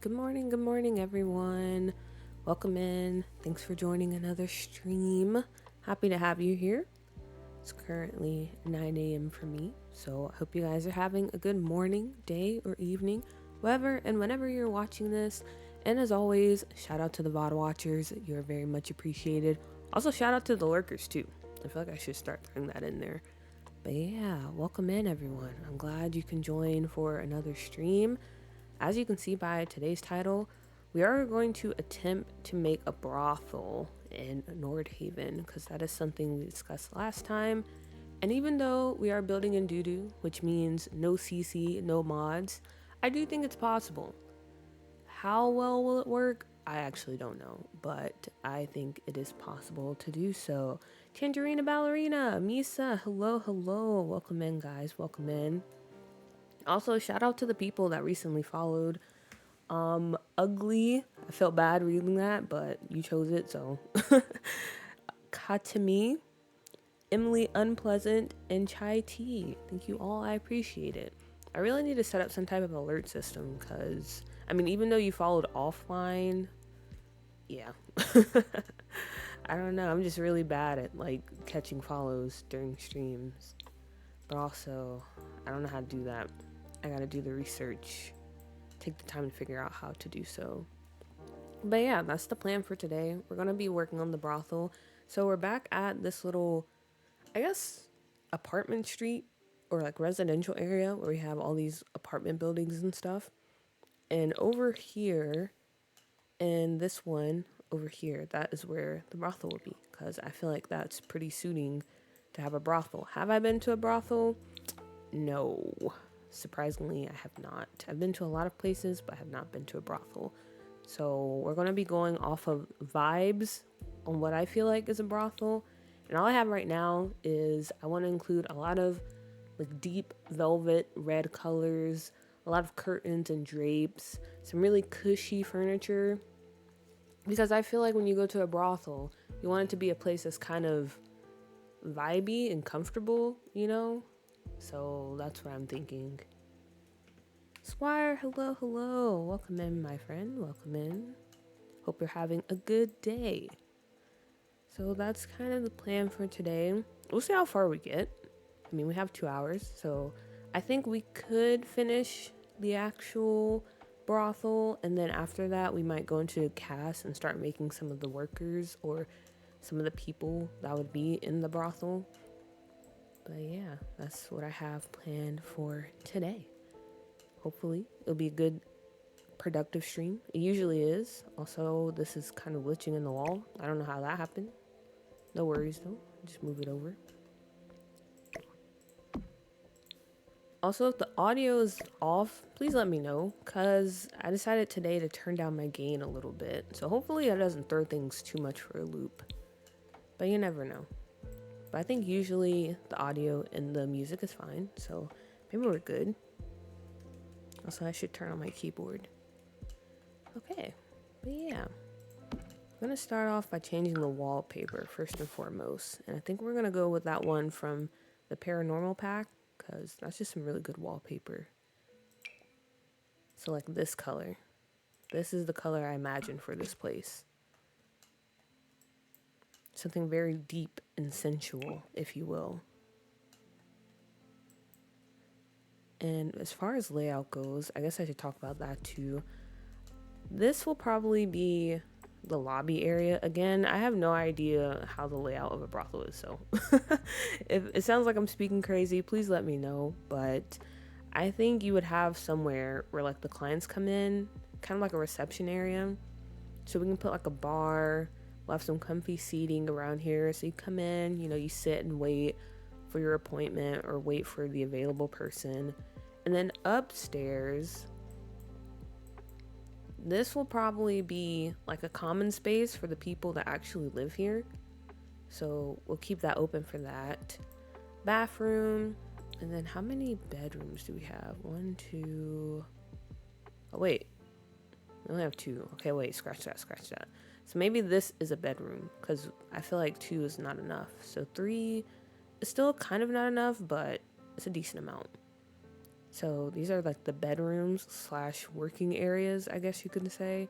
Good morning, everyone. Welcome in. Thanks for joining another stream. Happy to have you here. It's currently 9 a.m. for me, so I hope you guys are having a good morning, day, or evening, wherever and whenever you're watching this. And as always, shout out to the VOD watchers. You're very much appreciated. Also, shout out to the lurkers, too. I feel like I should start throwing that in there. But yeah, welcome in, everyone. I'm glad you can join for another stream. As you can see by today's title, we are going to attempt to make a brothel in Nordhaven because that is something we discussed last time. And even though we are building in doo-doo, which means no CC, no mods, I do think it's possible. How well will it work? I actually don't know, but I think it is possible to do so. Tangerina Ballerina, Misa, hello. Welcome in, guys. Welcome in. Also, shout out to the people that recently followed. Ugly. I felt bad reading that, but you chose it, so. Katami, Emily Unpleasant, and Chai Tea. Thank you all. I appreciate it. I really need to set up some type of alert system because, even though you followed offline, yeah. I don't know. I'm just really bad at catching follows during streams. But also, I don't know how to do that. I gotta do the research, take the time to figure out how to do so. But yeah, that's the plan for today. We're gonna be working on the brothel. So we're back at this little, I guess, apartment street or residential area where we have all these apartment buildings and stuff. And over here, and this one over here, that is where the brothel will be because I feel like that's pretty suiting to have a brothel. Have I been to a brothel? No. Surprisingly, I have not. I've been to a lot of places, but I have not been to a brothel. So we're going to be going off of vibes on what I feel like is a brothel. And all I have right now is I want to include a lot of deep velvet red colors, a lot of curtains and drapes, some really cushy furniture. Because I feel like when you go to a brothel, you want it to be a place that's kind of vibey and comfortable, you know? So that's what I'm thinking. Squire, hello. Welcome in, my friend. Welcome in. Hope you're having a good day. So that's kind of the plan for today. We'll see how far we get. We have 2 hours, so I think we could finish the actual brothel, and then after that, we might go into CAS and start making some of the workers or some of the people that would be in the brothel. But yeah, that's what I have planned for today. Hopefully, it'll be a good, productive stream. It usually is. Also, this is kind of glitching in the wall. I don't know how that happened. No worries, though. Just move it over. Also, if the audio is off, please let me know, because I decided today to turn down my gain a little bit. So hopefully that doesn't throw things too much for a loop. But you never know. But I think usually the audio and the music is fine, so maybe we're good. Also, I should turn on my keyboard. Okay, but yeah. I'm going to start off by changing the wallpaper first and foremost. And I think we're going to go with that one from the Paranormal pack, because that's just some really good wallpaper. So this color. This is the color I imagine for this place. Something very deep and sensual, if you will. And as far as layout goes, I guess I should talk about that too. This will probably be the lobby area. Again, I have no idea how the layout of a brothel is, so if it sounds like I'm speaking crazy, please let me know. But I think you would have somewhere where the clients come in, kind of like a reception area. So we can put a bar. We'll have some comfy seating around here. So you come in, you sit and wait for your appointment or wait for the available person. And then upstairs, this will probably be a common space for the people that actually live here. So we'll keep that open for that. Bathroom. And then how many bedrooms do we have? 1, 2. Oh, wait. We only have 2. Okay, wait. Scratch that. So maybe this is a bedroom because I feel like 2 is not enough. So 3 is still kind of not enough, but it's a decent amount. So these are like the bedrooms slash working areas, I guess you could say.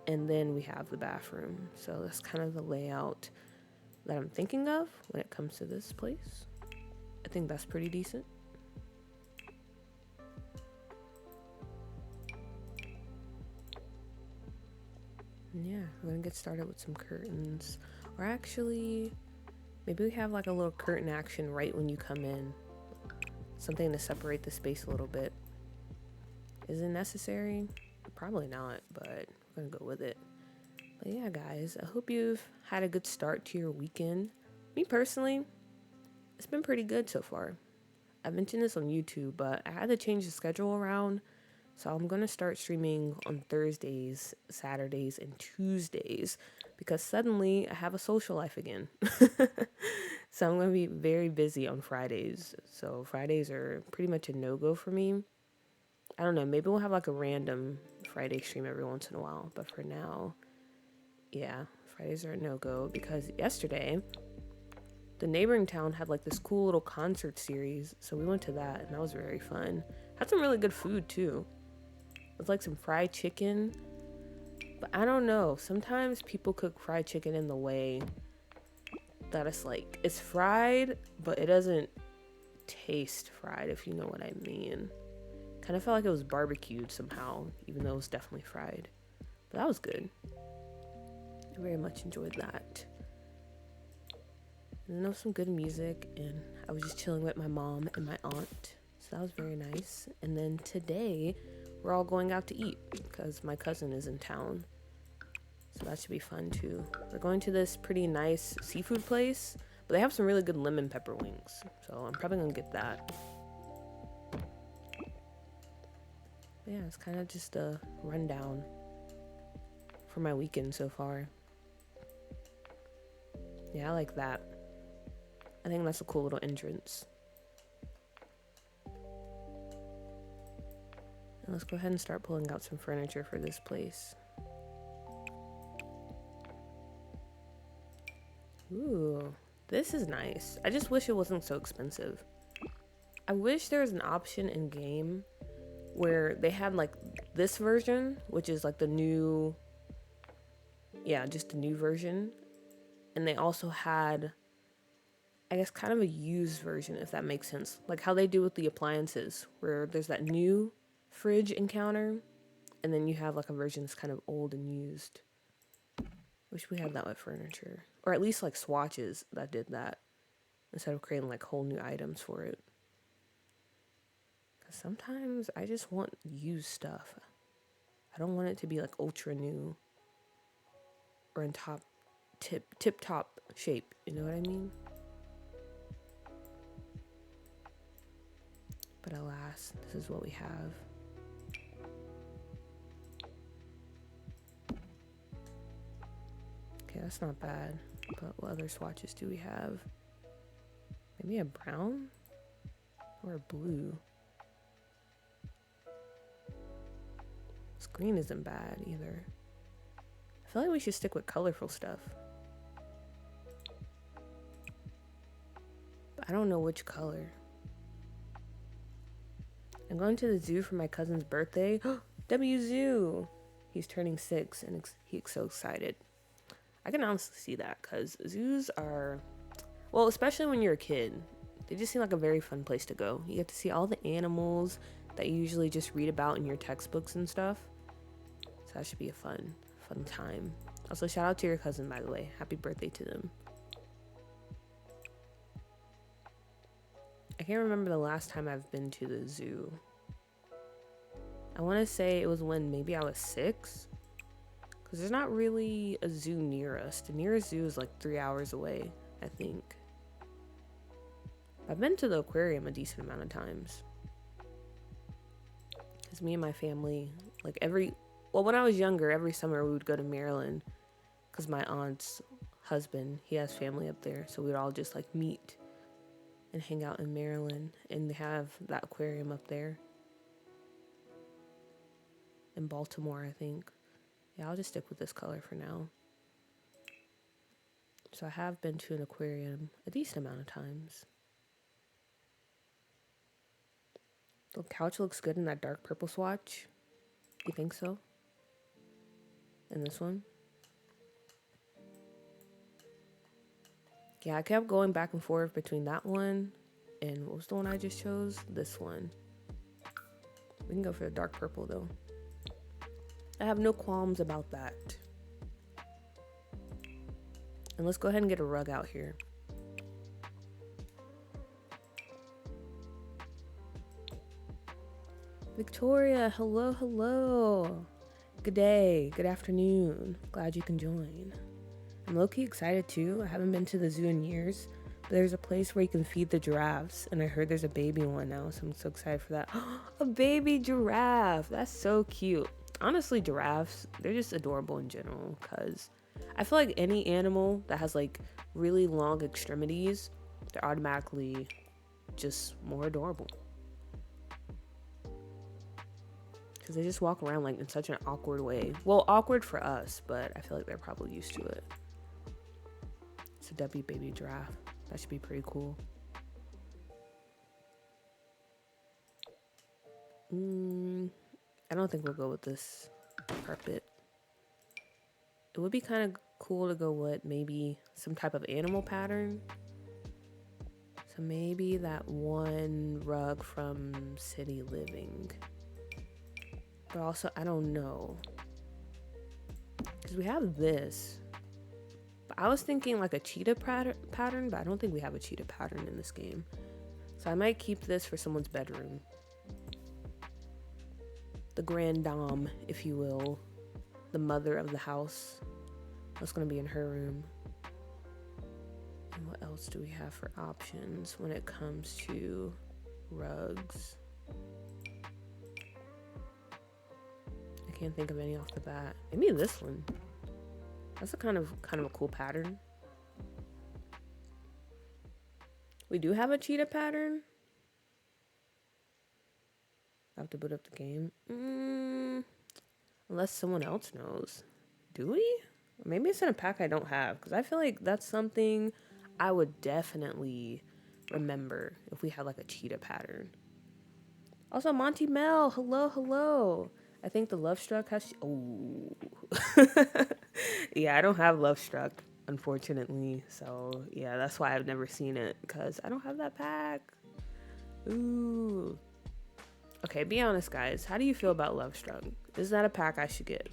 And then we have the bathroom. So that's kind of the layout that I'm thinking of when it comes to this place. I think that's pretty decent. And yeah, we're gonna get started with some curtains. Or actually, maybe we have like a little curtain action right when you come in. Something to separate the space a little bit. Is it necessary? Probably not, but we're gonna go with it. But yeah, guys, I hope you've had a good start to your weekend. Me personally, it's been pretty good so far. I mentioned this on YouTube, but I had to change the schedule around. So I'm going to start streaming on Thursdays, Saturdays, and Tuesdays because suddenly I have a social life again. So I'm going to be very busy on Fridays. So Fridays are pretty much a no-go for me. I don't know, maybe we'll have like a random Friday stream every once in a while. But for now, yeah, Fridays are a no-go because yesterday the neighboring town had like this cool little concert series. So we went to that and that was very fun. Had some really good food too. With like some fried chicken. But I don't know. Sometimes people cook fried chicken in the way that it's like, it's fried, but it doesn't taste fried, if you know what I mean. Kind of felt like it was barbecued somehow, even though it was definitely fried. But that was good. I very much enjoyed that. And then there was some good music, and I was just chilling with my mom and my aunt. So that was very nice. And then today, we're all going out to eat because my cousin is in town. So that should be fun too. We're going to this pretty nice seafood place, but they have some really good lemon pepper wings. So I'm probably gonna get that. But yeah, it's kind of just a rundown for my weekend so far. Yeah, I like that. I think that's a cool little entrance. And let's go ahead and start pulling out some furniture for this place. Ooh, this is nice. I just wish it wasn't so expensive. I wish there was an option in game where they had like this version, which is like the new, yeah, just the new version. And they also had, I guess, kind of a used version, if that makes sense. Like how they do with the appliances, where there's that new fridge encounter, and then you have like a version that's kind of old and used. Wish we had that with furniture. Or at least like swatches that did that, instead of creating like whole new items for it. Because sometimes I just want used stuff. I don't want it to be like ultra new or in tip top shape. You know what I mean? But alas, this is what we have. Okay, that's not bad. But what other swatches do we have? Maybe a brown or a blue. This green isn't bad either. I feel like we should stick with colorful stuff. But I don't know which color. I'm going to the zoo for my cousin's birthday. W Zoo! He's turning 6 and he's so excited. I can honestly see that because zoos are, well, especially when you're a kid, they just seem like a very fun place to go. You get to see all the animals that you usually just read about in your textbooks and stuff. So that should be a fun time. Also, shout out to your cousin, by the way. Happy birthday to them. I can't remember the last time I've been to the zoo. I want to say it was when maybe I was 6. Because there's not really a zoo near us. The nearest zoo is like 3 hours away, I think. I've been to the aquarium a decent amount of times. Because me and my family, like when I was younger, every summer we would go to Maryland. Because my aunt's husband, he has family up there. So we'd all just like meet and hang out in Maryland. And they have that aquarium up there. In Baltimore, I think. Yeah, I'll just stick with this color for now. So I have been to an aquarium a decent amount of times. The couch looks good in that dark purple swatch. You think so? And this one? Yeah, I kept going back and forth between that one and what was the one I just chose? This one. We can go for the dark purple though. I have no qualms about that. And let's go ahead and get a rug out here. Victoria, hello, hello. Good day, good afternoon. Glad you can join. I'm low-key excited too. I haven't been to the zoo in years, but there's a place where you can feed the giraffes, and I heard there's a baby one now, so I'm so excited for that. A baby giraffe! That's so cute. Honestly, giraffes, they're just adorable in general, because I feel like any animal that has like really long extremities, they're automatically just more adorable. Because they just walk around like in such an awkward way. Well, awkward for us, but I feel like they're probably used to it. It's a W baby giraffe. That should be pretty cool. I don't think we'll go with this carpet. It would be kind of cool to go with maybe some type of animal pattern. So maybe that one rug from City Living. But also, I don't know. Because we have this. But I was thinking like a cheetah pattern, but I don't think we have a cheetah pattern in this game. So I might keep this for someone's bedroom. The grand dame, if you will. The mother of the house. That's going to be in her room. And what else do we have for options when it comes to rugs? I can't think of any off the bat. Maybe this one. That's a kind of a cool pattern. We do have a cheetah pattern. I have to boot up the game. Unless someone else knows. Do we? Or maybe it's in a pack I don't have. Because I feel like that's something I would definitely remember if we had like a cheetah pattern. Also, Monty Mel. Hello, hello. I think the Love Struck has... Oh. Yeah, I don't have Love Struck, unfortunately. So, yeah, that's why I've never seen it. Because I don't have that pack. Ooh. Okay, be honest, guys. How do you feel about Love Struck? Is that a pack I should get?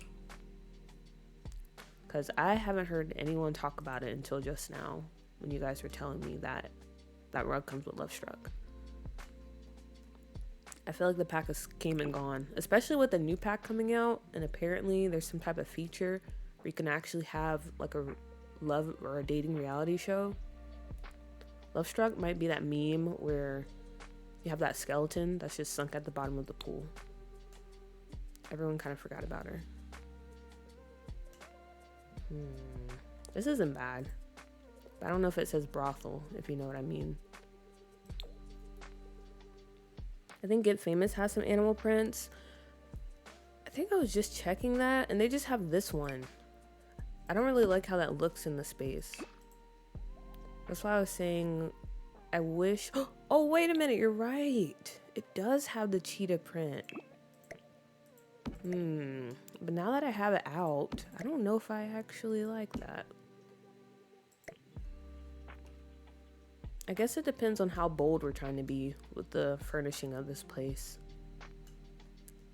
Because I haven't heard anyone talk about it until just now. When you guys were telling me that that rug comes with Love Struck. I feel like the pack has came and gone, especially with the new pack coming out, and apparently there's some type of feature where you can actually have like a love or a dating reality show. Love Struck might be that meme where you have that skeleton that's just sunk at the bottom of the pool. Everyone kind of forgot about her. This isn't bad, but I don't know if it says brothel, if you know what I mean. I think Get Famous has some animal prints. I think I was just checking that, and they just have this one. I don't really like how that looks in the space. That's why I was saying I wish... Oh, wait a minute, you're right. It does have the cheetah print. But now that I have it out, I don't know if I actually like that. I guess it depends on how bold we're trying to be with the furnishing of this place.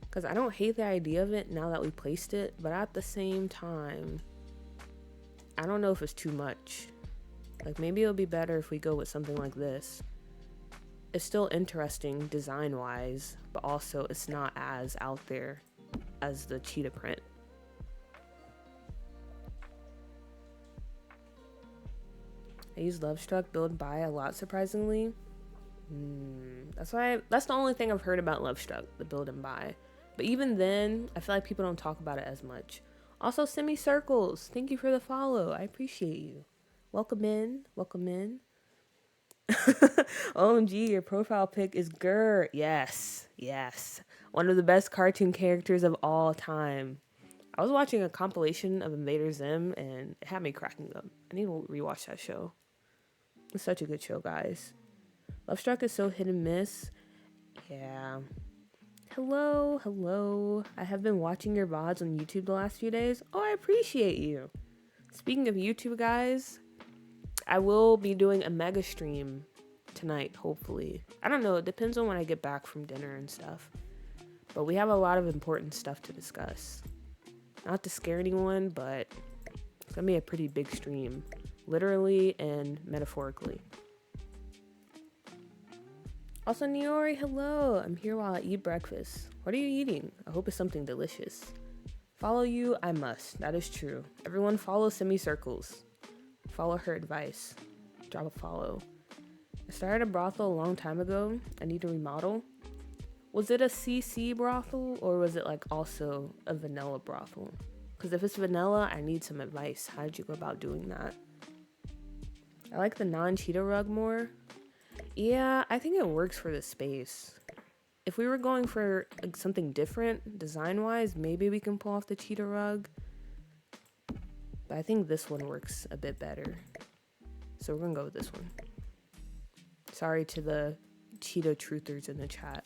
Because I don't hate the idea of it now that we placed it, but at the same time, I don't know if it's too much. Like, maybe it'll be better if we go with something like this. It's still interesting design-wise, but also it's not as out there as the cheetah print. I use Love Struck build buy a lot, surprisingly. That's the only thing I've heard about Love Struck, the build and buy. But even then, I feel like people don't talk about it as much. Also, Semicircles, thank you for the follow. I appreciate you. Welcome in. Welcome in. OMG, your profile pic is Gur. Yes, yes. One of the best cartoon characters of all time. I was watching a compilation of Invader Zim and it had me cracking up. I need to rewatch that show. It's such a good show, guys. Love Struck is so hit and miss. Yeah. Hello. I have been watching your VODs on YouTube the last few days. Oh, I appreciate you. Speaking of YouTube, guys, I will be doing a mega stream tonight, hopefully. I don't know, it depends on when I get back from dinner and stuff. But we have a lot of important stuff to discuss. Not to scare anyone, but it's gonna be a pretty big stream, literally and metaphorically. Also, Niori, hello. I'm here while I eat breakfast. What are you eating? I hope it's something delicious. Follow you, I must. That is true. Everyone follow Semicircles. Follow her advice. Drop a follow. I started a brothel a long time ago. I need to remodel. Was it a CC brothel or was it like also a vanilla brothel? Because if it's vanilla, I need some advice. How did you go about doing that? I like the non-cheetah rug more. Yeah, I think it works for the space. If we were going for like something different design-wise, maybe we can pull off the cheetah rug. But I think this one works a bit better. So we're gonna go with this one. Sorry to the cheetah truthers in the chat.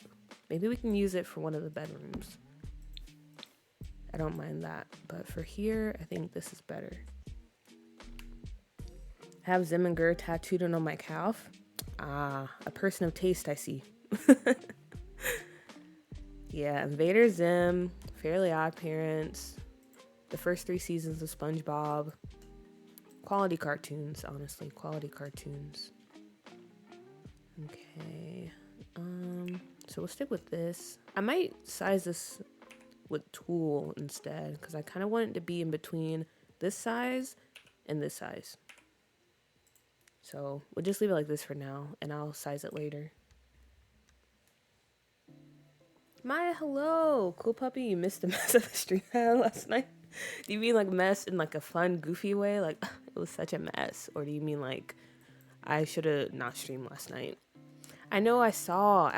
Maybe we can use it for one of the bedrooms. I don't mind that. But for here, I think this is better. I have Zim and Gur tattooed on my calf. Ah, a person of taste, I see. Yeah, Invader Zim, Fairly Odd Parents, the first 3 seasons of SpongeBob. Quality cartoons, honestly, quality cartoons. Okay, so we'll stick with this. I might size this with tulle instead, because I kind of want it to be in between this size and this size. So we'll just leave it like this for now, and I'll size it later. Maya, hello! Cool puppy, you missed the mess of the stream I had last night. Do you mean like mess in like a fun, goofy way? Like, it was such a mess? Or do you mean like, I should have not streamed last night? I know I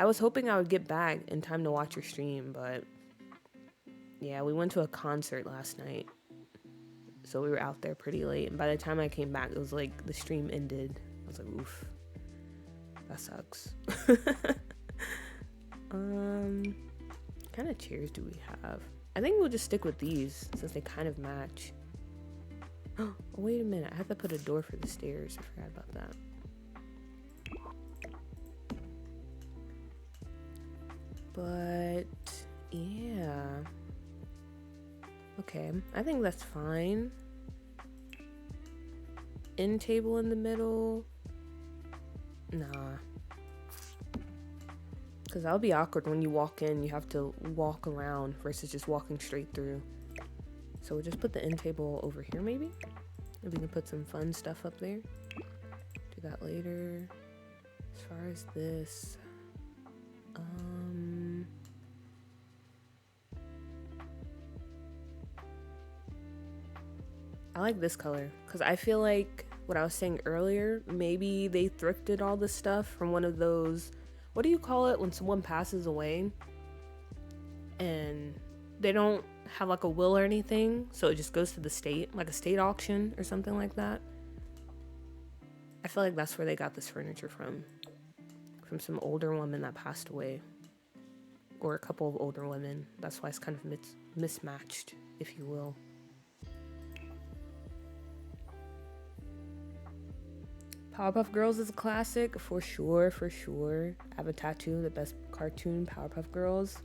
was hoping I would get back in time to watch your stream, but yeah, we went to a concert last night. So we were out there pretty late, and by the time I came back, it was like the stream ended. I was like, oof, that sucks. What kind of chairs do we have? I think we'll just stick with these since they kind of match. Oh, wait a minute, I have to put a door for the stairs. I forgot about that. But yeah, okay, I think that's fine. End table in the middle, nah, because that'll be awkward when you walk in. You have to walk around versus just walking straight through. So we'll just put the end table over here, maybe. Maybe we can put some fun stuff up there. Do that later. As far as this, I like this color because I feel like what I was saying earlier, maybe they thrifted all this stuff from one of those, what do you call it when someone passes away and they don't have like a will or anything, so it just goes to the state, like a state auction or something like that. I feel like that's where they got this furniture from some older woman that passed away, or a couple of older women. That's why it's kind of mismatched, if you will. Powerpuff Girls is a classic, for sure. I have a tattoo, the best cartoon, Powerpuff Girls.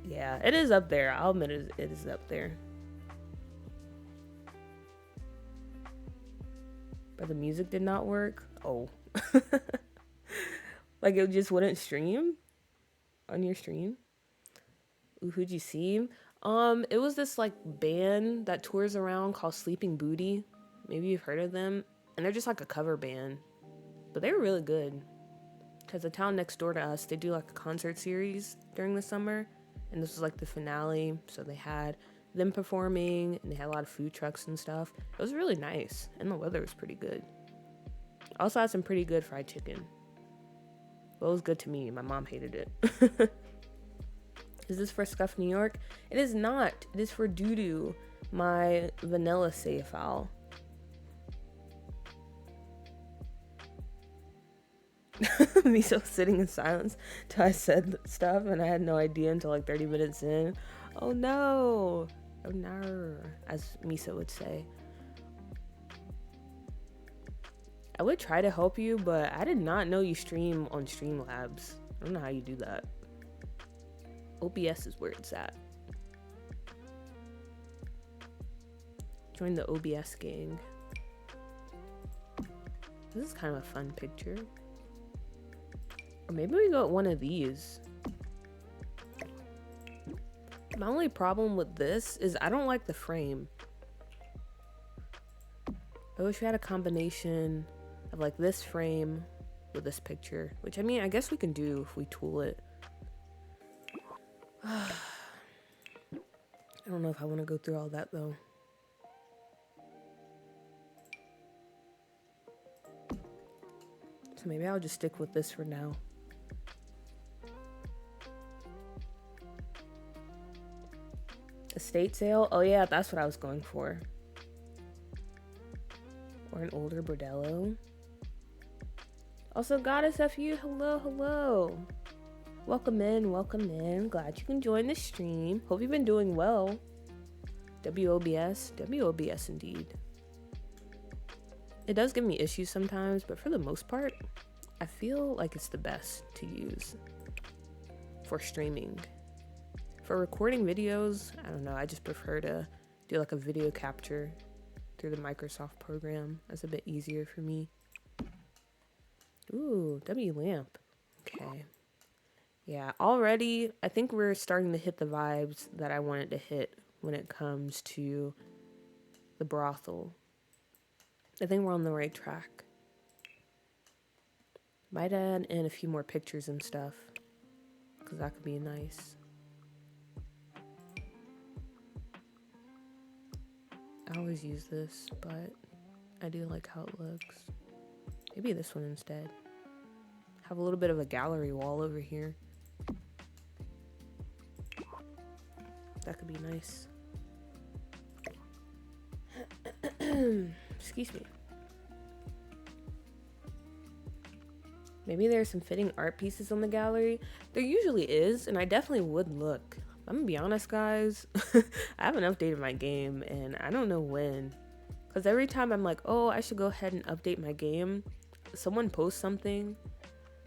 Yeah, it is up there. I'll admit it is up there. But the music did not work. Oh. Like it just wouldn't stream on your stream. Ooh, who'd you see? It was this like band that tours around called Sleeping Booty. Maybe you've heard of them. And they're just like a cover band, but they were really good. Because the town next door to us, they do like a concert series during the summer, and this was like the finale. So they had them performing, and they had a lot of food trucks and stuff. It was really nice, and the weather was pretty good. Also had some pretty good fried chicken. Well, it was good to me. My mom hated it. Is this for Scuff New York? It is not. It is for Doodoo, my vanilla save file. Miso sitting in silence till I said stuff, and I had no idea until like 30 minutes in. Oh no! Oh no, as Miso would say. I would try to help you, but I did not know you stream on Streamlabs. I don't know how you do that. OBS is where it's at. Join the OBS gang. This is kind of a fun picture. Or maybe we go with one of these. My only problem with this is I don't like the frame. I wish we had a combination of like this frame with this picture, which I mean, I guess we can do if we tool it. I don't know if I want to go through all that though. So maybe I'll just stick with this for now. Estate sale? Oh yeah, that's what I was going for. Or an older bordello. Also, Goddess FU, hello, hello. Welcome in, welcome in. Glad you can join the stream. Hope you've been doing well. WOBS? WOBS indeed. It does give me issues sometimes, but for the most part, I feel like it's the best to use for streaming. For recording videos, I don't know, I just prefer to do like a video capture through the Microsoft program. That's a bit easier for me. Ooh, W lamp. Okay. Yeah, already I think we're starting to hit the vibes that I wanted to hit when it comes to the brothel. I think we're on the right track. Might add in a few more pictures and stuff, because that could be nice. I always use this, but I do like how it looks. Maybe this one instead. Have a little bit of a gallery wall over here. That could be nice. Excuse me. Maybe there's some fitting art pieces on the gallery. There usually is, and I definitely would look. I'm gonna be honest, guys. I haven't updated my game, and I don't know when. Because every time I'm like, oh, I should go ahead and update my game, someone posts something.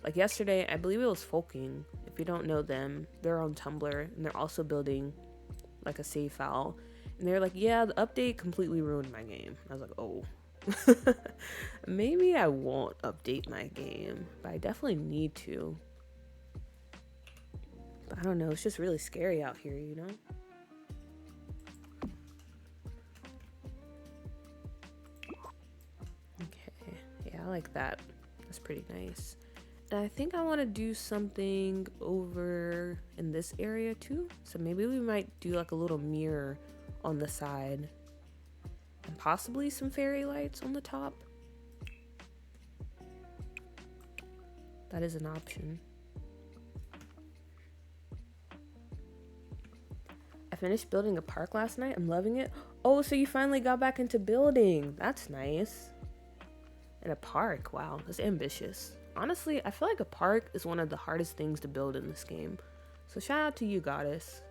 Like yesterday, I believe it was Folking. If you don't know them, they're on Tumblr, and they're also building like a save file. And they're like, yeah, the update completely ruined my game. I was like, oh. Maybe I won't update my game, but I definitely need to. But I don't know, it's just really scary out here, you know? Okay, yeah, I like that. That's pretty nice. And I think I want to do something over in this area too. So maybe we might do like a little mirror on the side. And possibly some fairy lights on the top. That is an option. I finished building a park last night. I'm loving it. Oh, so you finally got back into building. That's nice. And a park. Wow, that's ambitious. Honestly, I feel like a park is one of the hardest things to build in this game. So shout out to you, Goddess.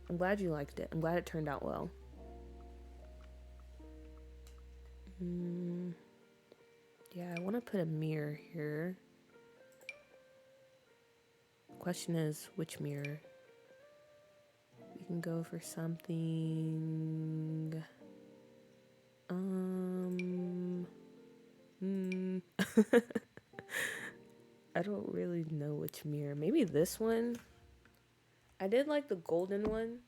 I'm glad you liked it. I'm glad it turned out well. Yeah, I want to put a mirror here. Question is, which mirror? We can go for something... I don't really know which mirror. Maybe this one? I did like the golden one.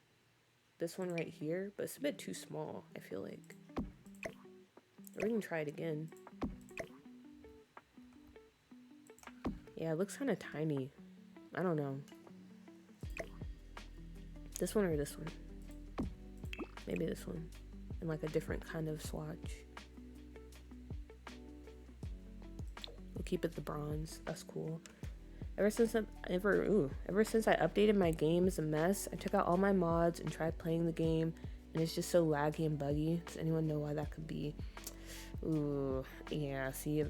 This one right here, but it's a bit too small, I feel like. Or we can try it again. Yeah, it looks kind of tiny. I don't know. This one or this one? Maybe this one. In like a different kind of swatch. We'll keep it the bronze. That's cool. Ever since I updated my game, it's a mess. I took out all my mods and tried playing the game, and it's just so laggy and buggy. Does anyone know why that could be? Ooh, yeah, see,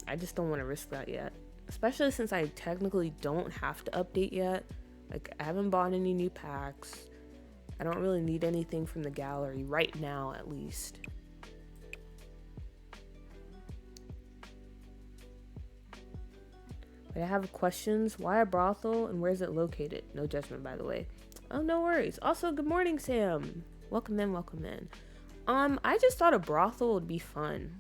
I just don't want to risk that yet. Especially since I technically don't have to update yet. Like, I haven't bought any new packs. I don't really need anything from the gallery right now, at least. But I have questions. Why a brothel and where is it located? No judgment, by the way. Oh, no worries. Also, good morning, Sam. Welcome in, welcome in. I just thought a brothel would be fun.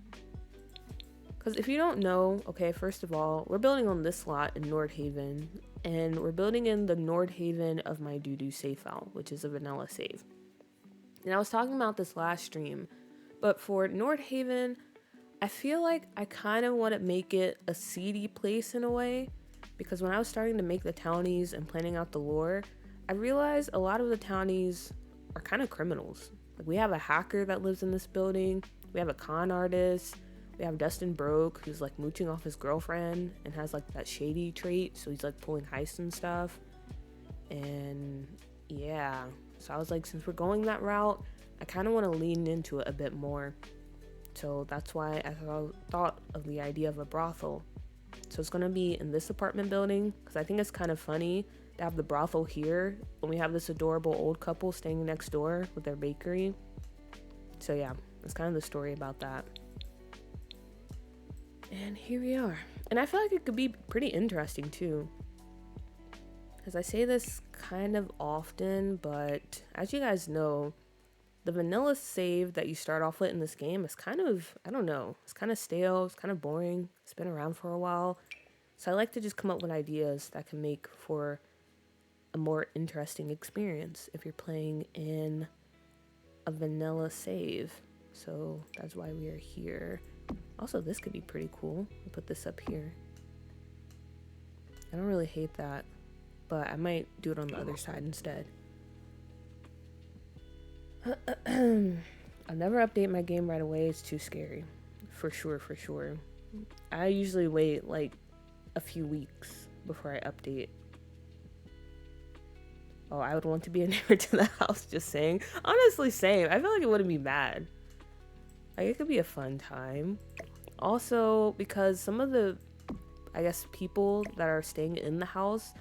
Because if you don't know, okay, first of all, we're building on this lot in Nordhaven, and we're building in the Nordhaven of my doo-doo save file, which is a vanilla save. And I was talking about this last stream, but for Nordhaven, I feel like I kind of want to make it a seedy place in a way, because when I was starting to make the townies and planning out the lore, I realized a lot of the townies are kind of criminals. Like, we have a hacker that lives in this building, we have a con artist, we have Dustin Broke, who's like mooching off his girlfriend and has like that shady trait, so he's like pulling heists and stuff. And yeah, so I was like, since we're going that route, I kind of want to lean into it a bit more. So that's why I thought of the idea of a brothel. So it's going to be in this apartment building, because I think it's kind of funny to have the brothel here when we have this adorable old couple staying next door with their bakery. So yeah, that's kind of the story about that. And here we are. And I feel like it could be pretty interesting too. Because I say this kind of often, but as you guys know, the vanilla save that you start off with in this game is kind of, I don't know, it's kind of stale, it's kind of boring, it's been around for a while. So I like to just come up with ideas that can make for a more interesting experience if you're playing in a vanilla save. So that's why we are here. Also, this could be pretty cool. I'll put this up here. I don't really hate that, but I might do it on the other side instead. I'll never update my game right away. It's too scary. For sure, for sure. I usually wait like a few weeks before I update. Oh, I would want to be a neighbor to the house, just saying. Honestly, same. I feel like it wouldn't be bad. Like, it could be a fun time. Also, because some of the, I guess, people that are staying in the house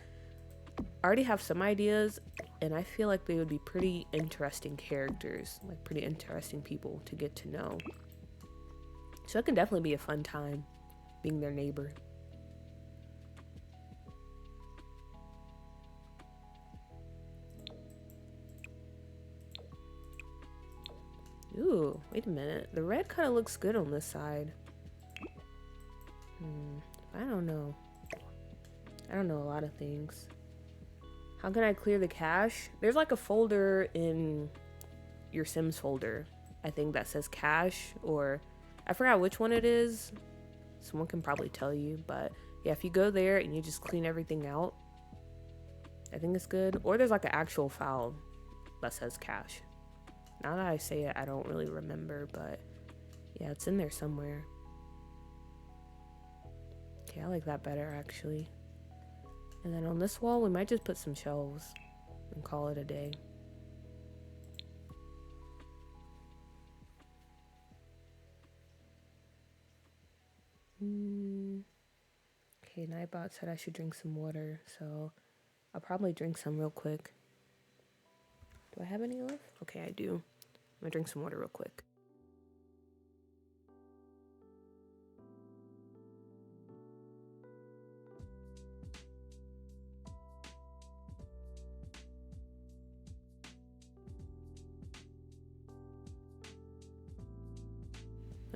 already have some ideas, and I feel like they would be pretty interesting characters, like pretty interesting people to get to know. So it can definitely be a fun time being their neighbor. Ooh, wait a minute. The red kind of looks good on this side. I don't know. I don't know a lot of things. How can I clear the cache? There's like a folder in your Sims folder, I think, that says cache, or I forgot which one it is. Someone can probably tell you, but yeah, if you go there and you just clean everything out, I think it's good. Or there's like an actual file that says cache. Now that I say it, I don't really remember, but yeah, it's in there somewhere. Okay, I like that better, actually. And then on this wall, we might just put some shelves and call it a day. Okay, Nightbot said I should drink some water, so I'll probably drink some real quick. Do I have any left? Okay, I do. I'm gonna drink some water real quick.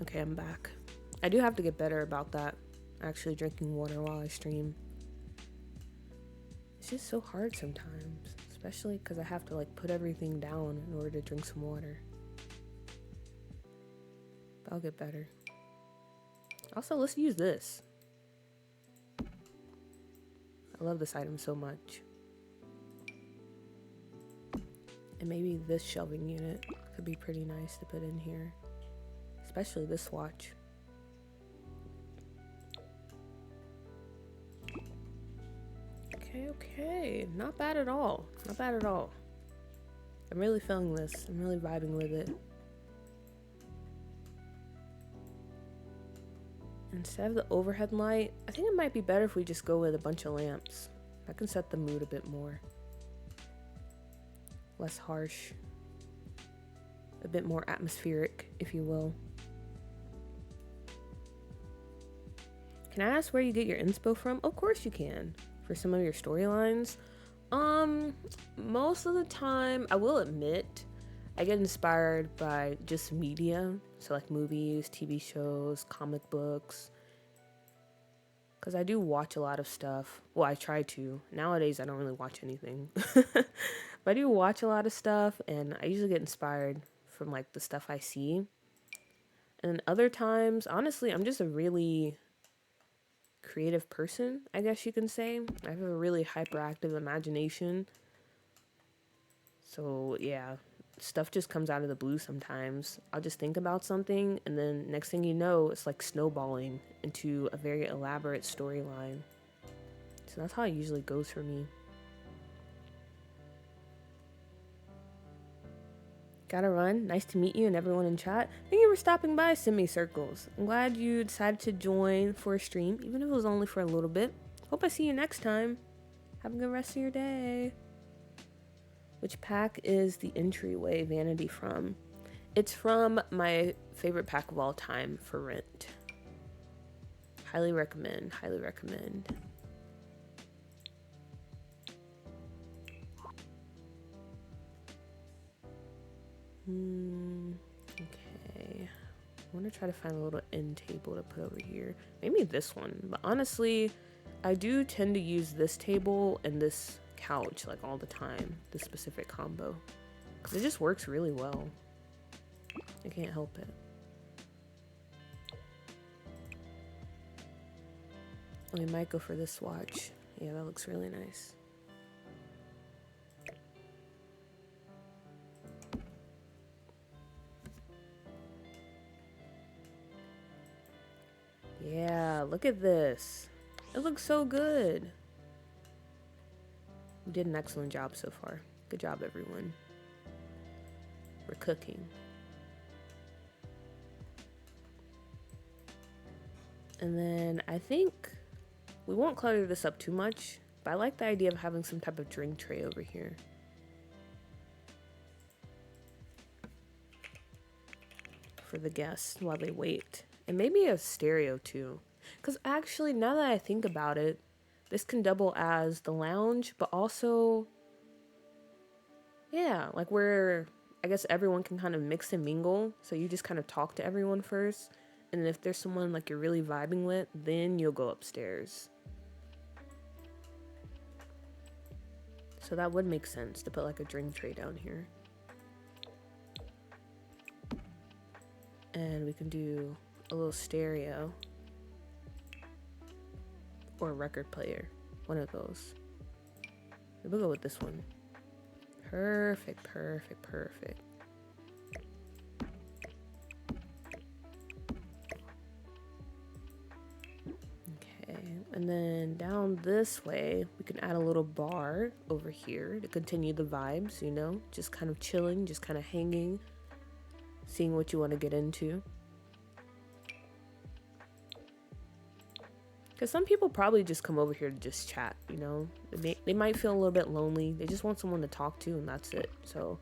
Okay, I'm back. I do have to get better about that, actually drinking water while I stream. It's just so hard sometimes, especially because I have to like put everything down in order to drink some water. But I'll get better. Also, let's use this. I love this item so much. And maybe this shelving unit could be pretty nice to put in here. Especially this watch. Okay. Not bad at all. Not bad at all. I'm really feeling this. I'm really vibing with it. Instead of the overhead light, I think it might be better if we just go with a bunch of lamps. That can set the mood a bit more. Less harsh. A bit more atmospheric, if you will. Can I ask where you get your inspo from? Of course you can. For some of your storylines. Most of the time, I will admit, I get inspired by just media. So like movies, TV shows, comic books. Because I do watch a lot of stuff. Well, I try to. Nowadays, I don't really watch anything. But I do watch a lot of stuff, and I usually get inspired from like the stuff I see. And other times, honestly, I'm just a really creative person, I guess you can say. I have a really hyperactive imagination. So yeah, stuff just comes out of the blue sometimes. I'll just think about something, and then next thing you know, it's like snowballing into a very elaborate storyline. So that's how it usually goes for me. Gotta run. Nice to meet you and everyone in chat. Thank you for stopping by, Semicircles. I'm glad you decided to join for a stream, even if it was only for a little bit. Hope I see you next time. Have a good rest of your day. Which pack is the entryway vanity from? It's from my favorite pack of all time, For Rent. Highly recommend, highly recommend. Okay. I want to try to find a little end table to put over here. Maybe this one. But honestly, I do tend to use this table and this couch like all the time. This specific combo. Because it just works really well. I can't help it. Oh, we might go for this swatch. Yeah, that looks really nice. Yeah, look at this. It looks so good. You did an excellent job so far. Good job, everyone. We're cooking. And then I think we won't clutter this up too much, but I like the idea of having some type of drink tray over here. For the guests while they wait. And maybe a stereo too. Because actually, now that I think about it, this can double as the lounge, but also, yeah, like where I guess everyone can kind of mix and mingle. So you just kind of talk to everyone first. And if there's someone like you're really vibing with, then you'll go upstairs. So that would make sense to put like a drink tray down here. And we can do a little stereo or a record player, one of those. We'll go with this one. Perfect, perfect, perfect. Okay, and then down this way, we can add a little bar over here to continue the vibes, you know, just kind of chilling, just kind of hanging, seeing what you want to get into. Because some people probably just come over here to just chat, you know. They might feel a little bit lonely. They just want someone to talk to, and that's it. So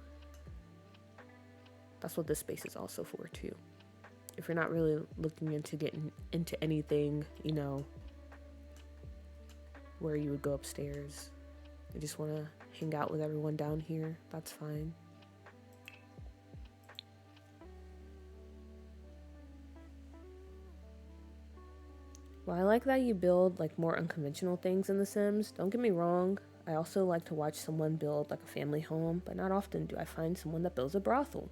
that's what this space is also for, too. If you're not really looking into getting into anything, you know, where you would go upstairs. You just want to hang out with everyone down here. That's fine. Well, I like that you build like more unconventional things in The Sims. Don't get me wrong. I also like to watch someone build like a family home, but not often do I find someone that builds a brothel.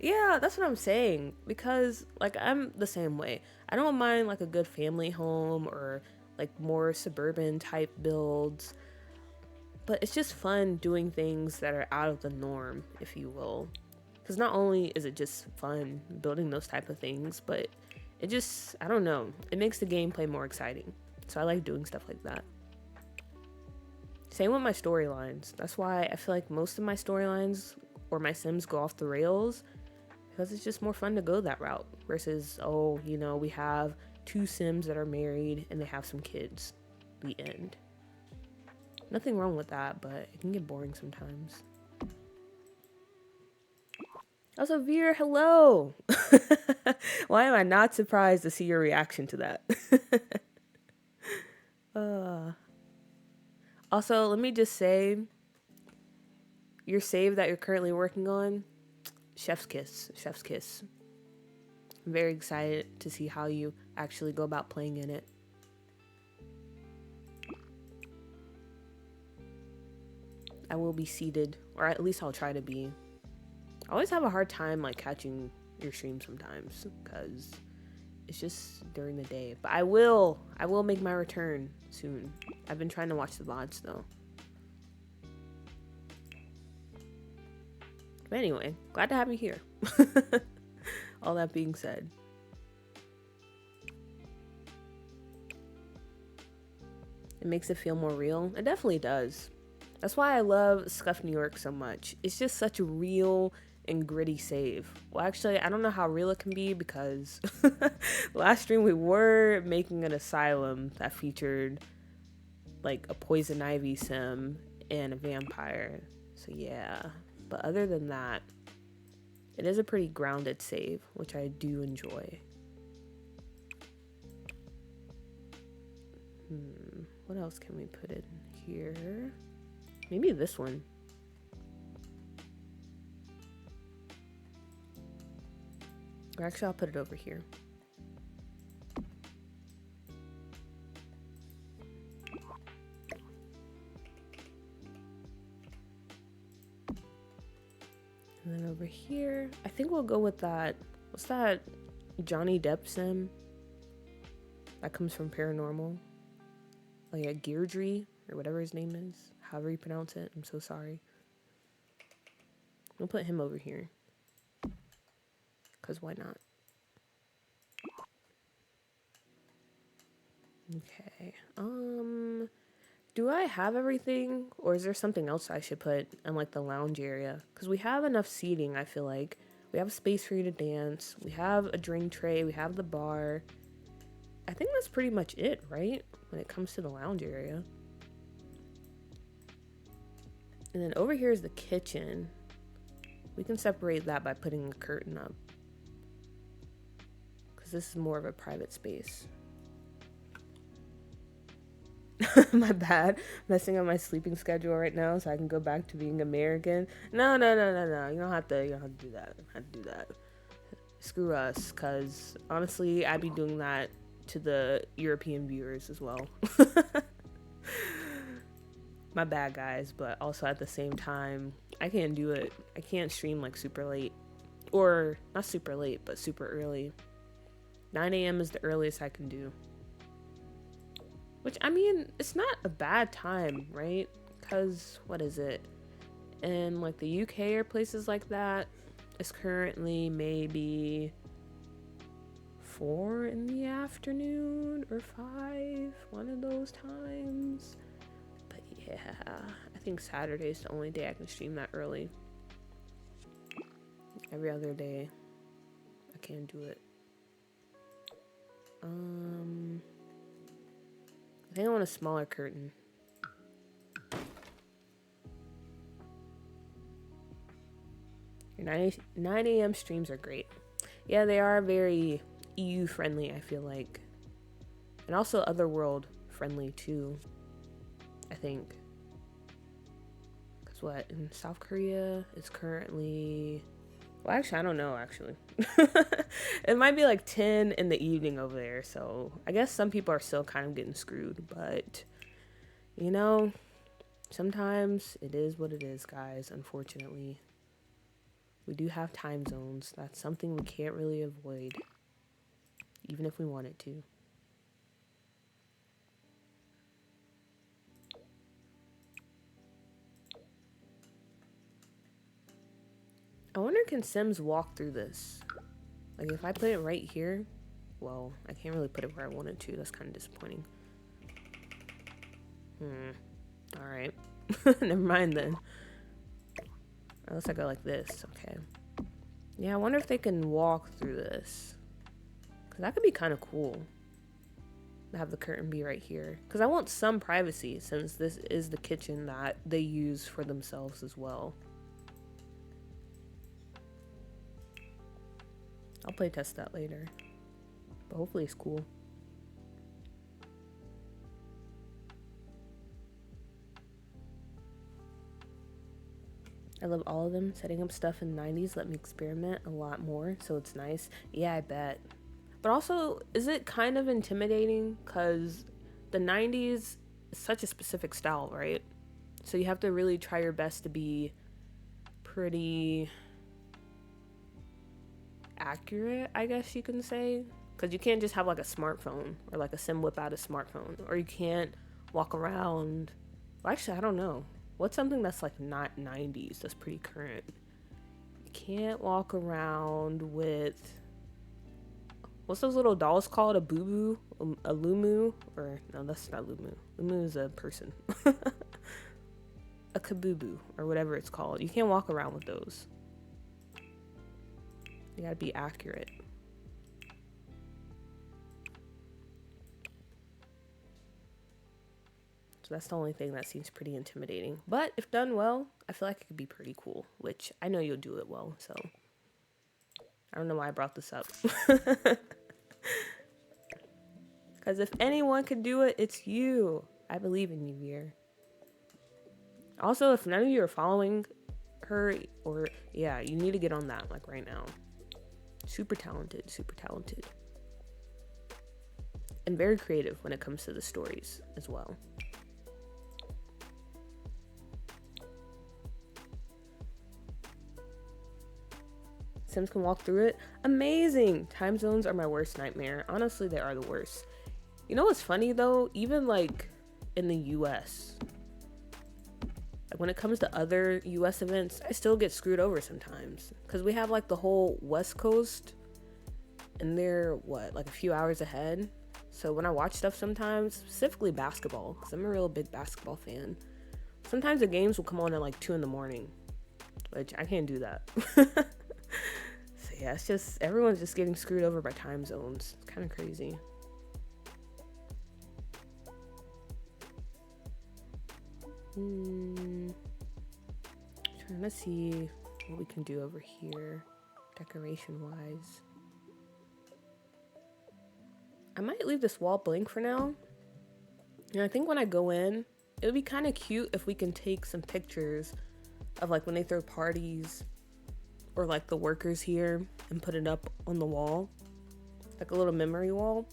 Yeah, that's what I'm saying. Because like I'm the same way. I don't mind like a good family home or like more suburban type builds. But it's just fun doing things that are out of the norm, if you will. Because not only is it just fun building those type of things, but it just, I don't know, it makes the gameplay more exciting. So I like doing stuff like that. Same with my storylines. That's why I feel like most of my storylines or my Sims go off the rails, because it's just more fun to go that route versus, oh, you know, we have two Sims that are married and they have some kids. The end. Nothing wrong with that, but it can get boring sometimes. Also, Veer, hello! Why am I not surprised to see your reaction to that? Also, let me just say, your save that you're currently working on, chef's kiss, chef's kiss. I'm very excited to see how you actually go about playing in it. I will be seated, or at least I'll try to be. I always have a hard time like catching your stream sometimes because it's just during the day. But I will make my return soon. I've been trying to watch the VODs though. But anyway, glad to have you here. All that being said. It makes it feel more real. It definitely does. That's why I love Scuff New York so much. It's just such a real and gritty save. Well, actually, I don't know how real it can be because last stream we were making an asylum that featured like a poison ivy sim and a vampire. So yeah, but other than that, it is a pretty grounded save, which I do enjoy. What else can we put in here? Maybe this one. Or actually, I'll put it over here. And then over here, I think we'll go with that. What's that Johnny Depp sim? That comes from Paranormal. Like a Geardry, or whatever his name is. However you pronounce it. I'm so sorry. We'll put him over here. Because why not? Okay. Do I have everything? Or is there something else I should put in like the lounge area? Because we have enough seating, I feel like. We have space for you to dance. We have a drink tray. We have the bar. I think that's pretty much it, right? When it comes to the lounge area. And then over here is the kitchen. We can separate that by putting a curtain up. Because this is more of a private space. My bad. Messing up my sleeping schedule right now so I can go back to being American. No. You don't have to do that. I have to do that. Screw us. Because honestly, I'd be doing that to the European viewers as well. My bad, guys, but also at the same time, I can't do it. I can't stream like super late. Or not super late, but super early. 9 a.m. is the earliest I can do. Which, I mean, it's not a bad time, right? Because, what is it? In like the UK or places like that, it's currently maybe 4 in the afternoon or 5, one of those times. But yeah, I think Saturday is the only day I can stream that early. Every other day, I can't do it. I think I want a smaller curtain. Your 9 a.m. streams are great. Yeah, they are very EU friendly, I feel like. And also Otherworld friendly too, I think. Because what, in South Korea, it's currently... Well, actually, I don't know, actually. It might be like 10 in the evening over there, so I guess some people are still kind of getting screwed, but, you know, sometimes it is what it is, guys, unfortunately. We do have time zones. That's something we can't really avoid, even if we wanted to. I wonder, can Sims walk through this? Like, if I put it right here, well, I can't really put it where I wanted to. That's kind of disappointing. Alright. Never mind then. Unless I go like this. Okay. Yeah, I wonder if they can walk through this. Because that could be kind of cool. have the curtain be right here. Because I want some privacy since this is the kitchen that they use for themselves as well. I'll play test that later. But hopefully it's cool. I love all of them. Setting up stuff in the 90s let me experiment a lot more, so it's nice. Yeah, I bet. But also, is it kind of intimidating? Because the 90s is such a specific style, right? So you have to really try your best to be pretty accurate, I guess you can say. Because you can't just have like a smartphone or like a sim whip out a smartphone. Or you can't walk around. Well, actually, I don't know. What's something that's like not 90s that's pretty current? You can't walk around with, what's those little dolls called? A boo boo? A Lumu? Or no, that's not Lumu. Lumu is a person. A kabubu or whatever it's called. You can't walk around with those. You gotta be accurate. So that's the only thing that seems pretty intimidating. But if done well, I feel like it could be pretty cool, which I know you'll do it well, so I don't know why I brought this up. Because if anyone could do it, it's you. I believe in you, Veer. Also, if none of you are following her, or yeah, you need to get on that, like right now. Super talented, super talented. And very creative when it comes to the stories as well. Sims can walk through it. Amazing! Time zones are my worst nightmare. Honestly, they are the worst. You know what's funny though? Even like in the US, like when it comes to other US events, I still get screwed over sometimes. Because we have like the whole West Coast and they're what, like a few hours ahead. So when I watch stuff sometimes, specifically basketball, because I'm a real big basketball fan, sometimes the games will come on at like 2 in the morning, which I can't do that. So yeah, it's just, everyone's just getting screwed over by time zones. It's kind of crazy. Trying to see what we can do over here, decoration wise. I might leave this wall blank for now. And I think when I go in, it would be kind of cute if we can take some pictures of like when they throw parties or like the workers here and put it up on the wall, like a little memory wall.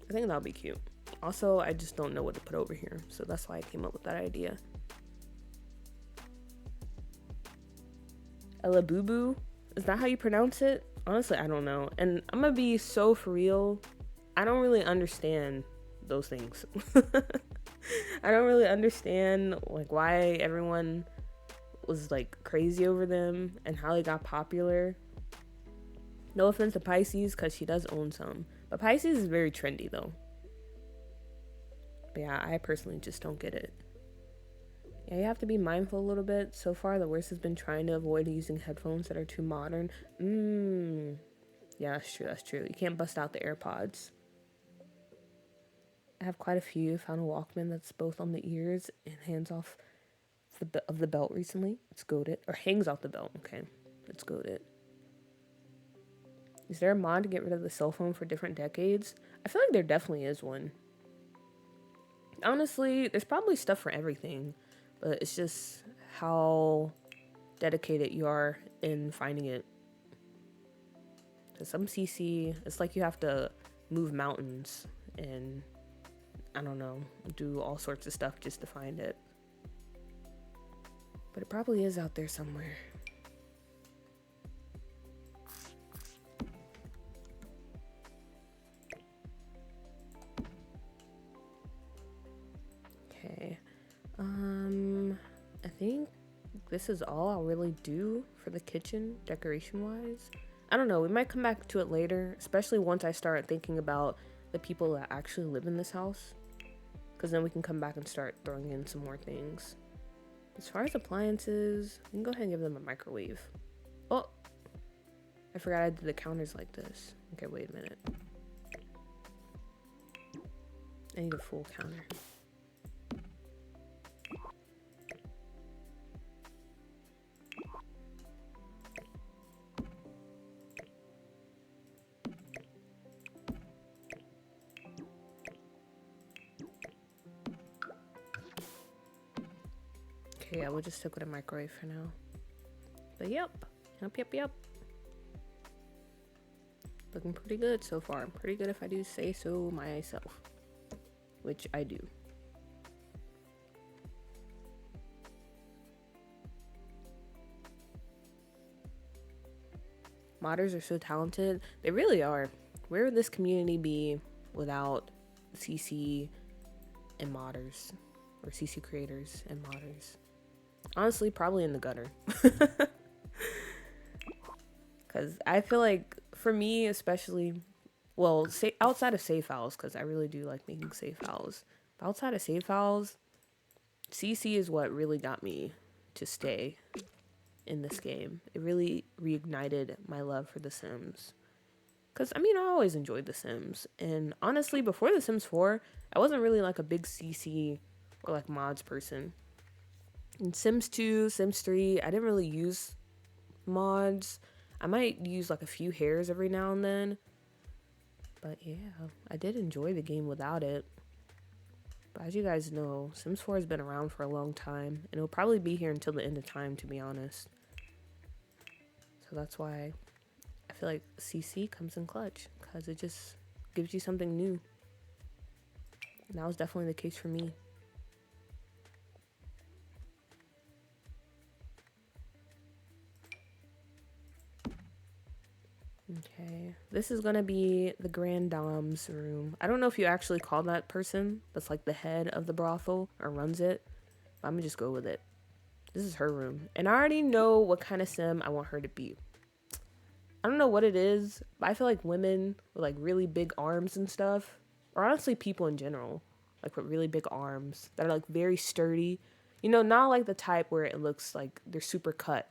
I think that would be cute. Also, I just don't know what to put over here, so that's why I came up with that idea. Elabubu, is that how you pronounce it? Honestly, I don't know. And I'm gonna be so for real, I don't really understand those things. I don't really understand like why everyone was like crazy over them and how they got popular. No offense to Pisces, because she does own some, but Pisces is very trendy though. But yeah, I personally just don't get it. Yeah, you have to be mindful a little bit. So far, the worst has been trying to avoid using headphones that are too modern. Yeah, that's true, that's true. You can't bust out the AirPods. I have quite a few. Found a Walkman that's both on the ears and hands off of the belt recently. It's goated. Or hangs off the belt. Okay, it's goated. Is there a mod to get rid of the cell phone for different decades? I feel like there definitely is one. Honestly, there's probably stuff for everything, but it's just how dedicated you are in finding it. So some CC, it's like you have to move mountains and I don't know, do all sorts of stuff just to find it. But it probably is out there somewhere. Okay. I think this is all I'll really do for the kitchen, decoration-wise. I don't know, we might come back to it later, especially once I start thinking about the people that actually live in this house. Because then we can come back and start throwing in some more things. As far as appliances, we can go ahead and give them a microwave. Oh, I forgot I did the counters like this. Okay, wait a minute. I need a full counter. Okay, yeah, we'll just stick with a microwave for now. But yep. Looking pretty good so far. Pretty good if I do say so myself. Which I do. Modders are so talented. They really are. Where would this community be without CC and modders? Or CC creators and modders? Honestly, probably in the gutter. Because I feel like, for me especially, well, outside of save files, because I really do like making save files. But outside of save files, CC is what really got me to stay in this game. It really reignited my love for The Sims. Because, I mean, I always enjoyed The Sims. And honestly, before The Sims 4, I wasn't really like a big CC or like mods person. In Sims 2, Sims 3, I didn't really use mods. I might use like a few hairs every now and then. But yeah, I did enjoy the game without it. But as you guys know, Sims 4 has been around for a long time. And it'll probably be here until the end of time, to be honest. So that's why I feel like CC comes in clutch. Because it just gives you something new. And that was definitely the case for me. Okay, this is gonna be the Grand Dame's room. I don't know if you actually call that person that's like the head of the brothel or runs it, but I'm gonna just go with it. This is her room, and I already know what kind of sim I want her to be. I don't know what it is, but I feel like women with like really big arms and stuff, or honestly people in general, like with really big arms that are like very sturdy. You know, not like the type where it looks like they're super cut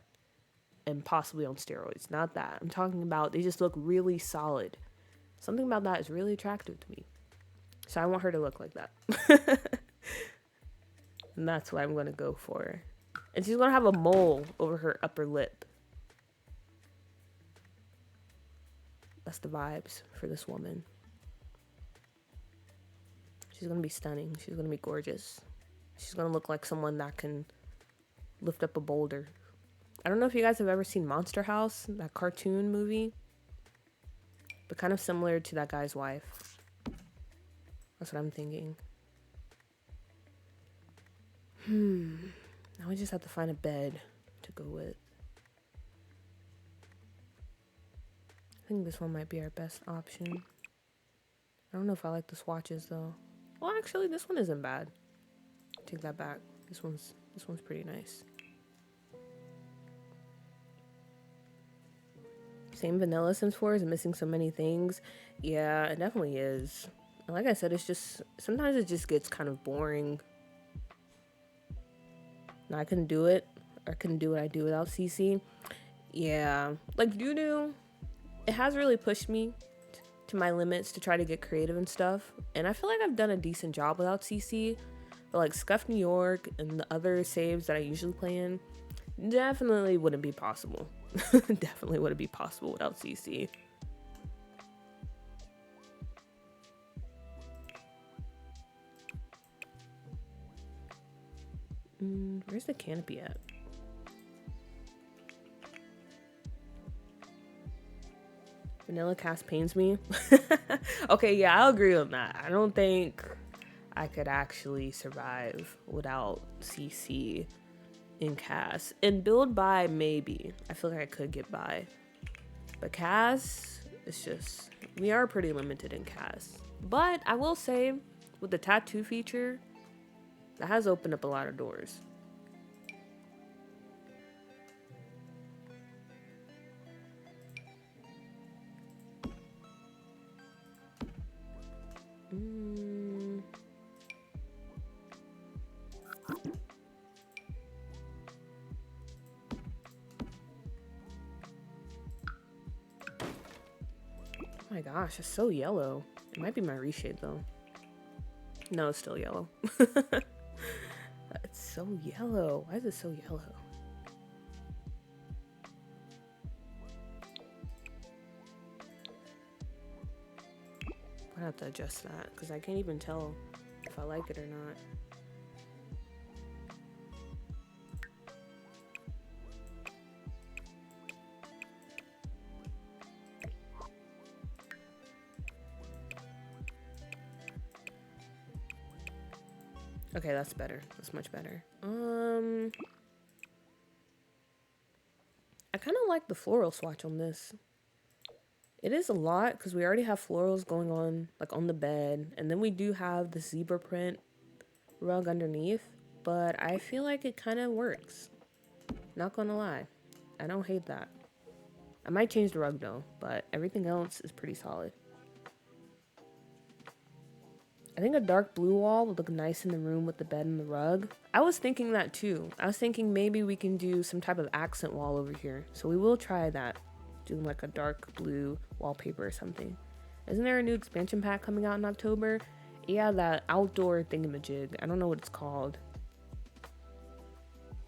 and possibly on steroids. Not that. I'm talking about they just look really solid. Something about that is really attractive to me. So I want her to look like that. And that's what I'm going to go for. And she's going to have a mole over her upper lip. That's the vibes for this woman. She's going to be stunning. She's going to be gorgeous. She's going to look like someone that can lift up a boulder. I don't know if you guys have ever seen Monster House, that cartoon movie, but kind of similar to that guy's wife. That's what I'm thinking. Now we just have to find a bed to go with. I think this one might be our best option. I don't know if I like the swatches though. Well, actually, this one isn't bad. Take that back. This one's pretty nice. Same vanilla Sims 4 is missing so many things. Yeah, it definitely is. And like I said, it's just, sometimes it just gets kind of boring. Now I couldn't do it, or couldn't do what I do without CC. Yeah, like doo-doo, it has really pushed me to my limits to try to get creative and stuff. And I feel like I've done a decent job without CC. But like Scuff New York and the other saves that I usually play in, definitely wouldn't be possible. Definitely wouldn't be possible without CC. Where's the canopy at? Vanilla cast pains me. Okay, yeah, I'll agree on that. I don't think I could actually survive without CC in CAS. And build by, maybe. I feel like I could get by. But CAS, it's just, we are pretty limited in CAS. But I will say, with the tattoo feature, that has opened up a lot of doors. Oh my gosh, it's so yellow. It might be my reshade though. No, it's still yellow. It's so yellow. Why is it so yellow? I have to adjust that because I can't even tell if I like it or not. Okay, that's better. That's much better. I kind of like the floral swatch on this. It is a lot because we already have florals going on like on the bed, and then we do have the zebra print rug underneath, but I feel like it kind of works. Not gonna lie, I don't hate that. I might change the rug though, but everything else is pretty solid. I think a dark blue wall would look nice in the room with the bed and the rug. I was thinking that too. I was thinking maybe we can do some type of accent wall over here. So we will try that. Doing like a dark blue wallpaper or something. Isn't there a new expansion pack coming out in October? Yeah, that outdoor thingamajig. I don't know what it's called.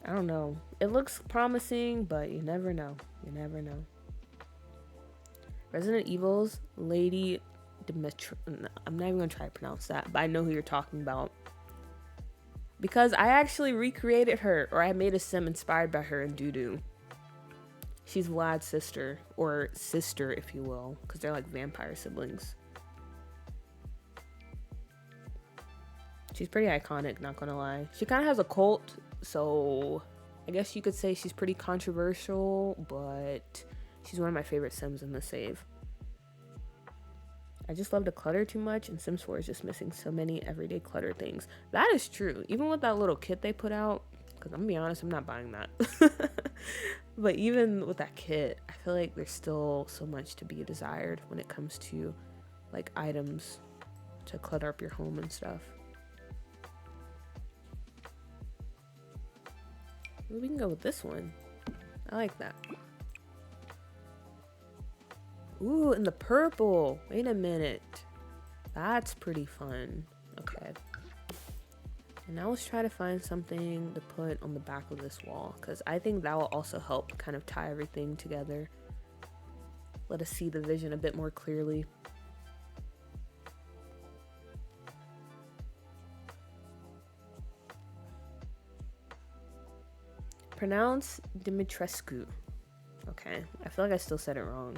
I don't know. It looks promising, but you never know. You never know. Resident Evil's Lady Dimitri. I'm not even gonna try to pronounce that, but I know who you're talking about. Because I actually recreated her, or I made a sim inspired by her in Doo-Doo. She's Vlad's sister, or sister if you will, because they're like vampire siblings. She's pretty iconic, not gonna lie. She kind of has a cult, so I guess you could say she's pretty controversial, but she's one of my favorite sims in the save. I just love to clutter too much, and Sims 4 is just missing so many everyday clutter things. That is true. Even with that little kit they put out, because I'm gonna be honest, I'm not buying that. But even with that kit, I feel like there's still so much to be desired when it comes to like items to clutter up your home and stuff. Maybe we can go with this one. I like that. Ooh, and the purple. Wait a minute. That's pretty fun. Okay. And now let's try to find something to put on the back of this wall, because I think that will also help kind of tie everything together. Let us see the vision a bit more clearly. Pronounce Dimitrescu. Okay, I feel like I still said it wrong.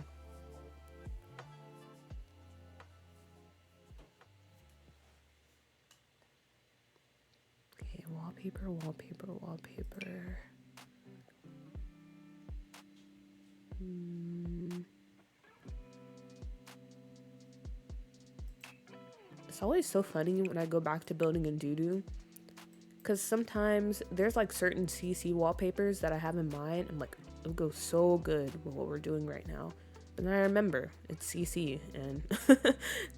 Okay, wallpaper, wallpaper, wallpaper. It's always so funny when I go back to building in Doo-Doo, because sometimes there's like certain CC wallpapers that I have in mind. I'm like, it would go so good with what we're doing right now. And then I remember it's CC and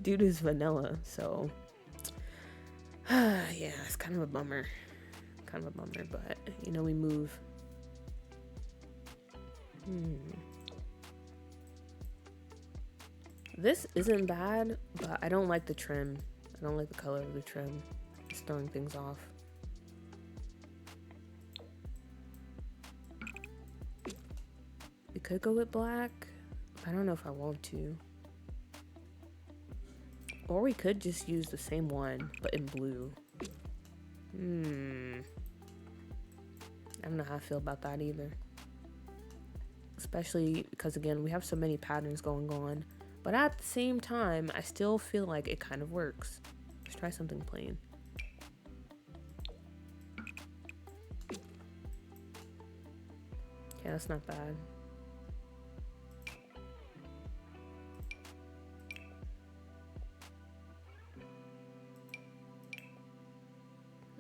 Doo-Doo's vanilla, so yeah, it's kind of a bummer. Kind of a bummer, but you know, we move. This isn't bad, but I don't like the trim. I don't like the color of the trim. It's throwing things off. We could go with black. I don't know if I want to. Or we could just use the same one, but in blue. I don't know how I feel about that either. Especially because, again, we have so many patterns going on. But at the same time, I still feel like it kind of works. Let's try something plain. Yeah, that's not bad.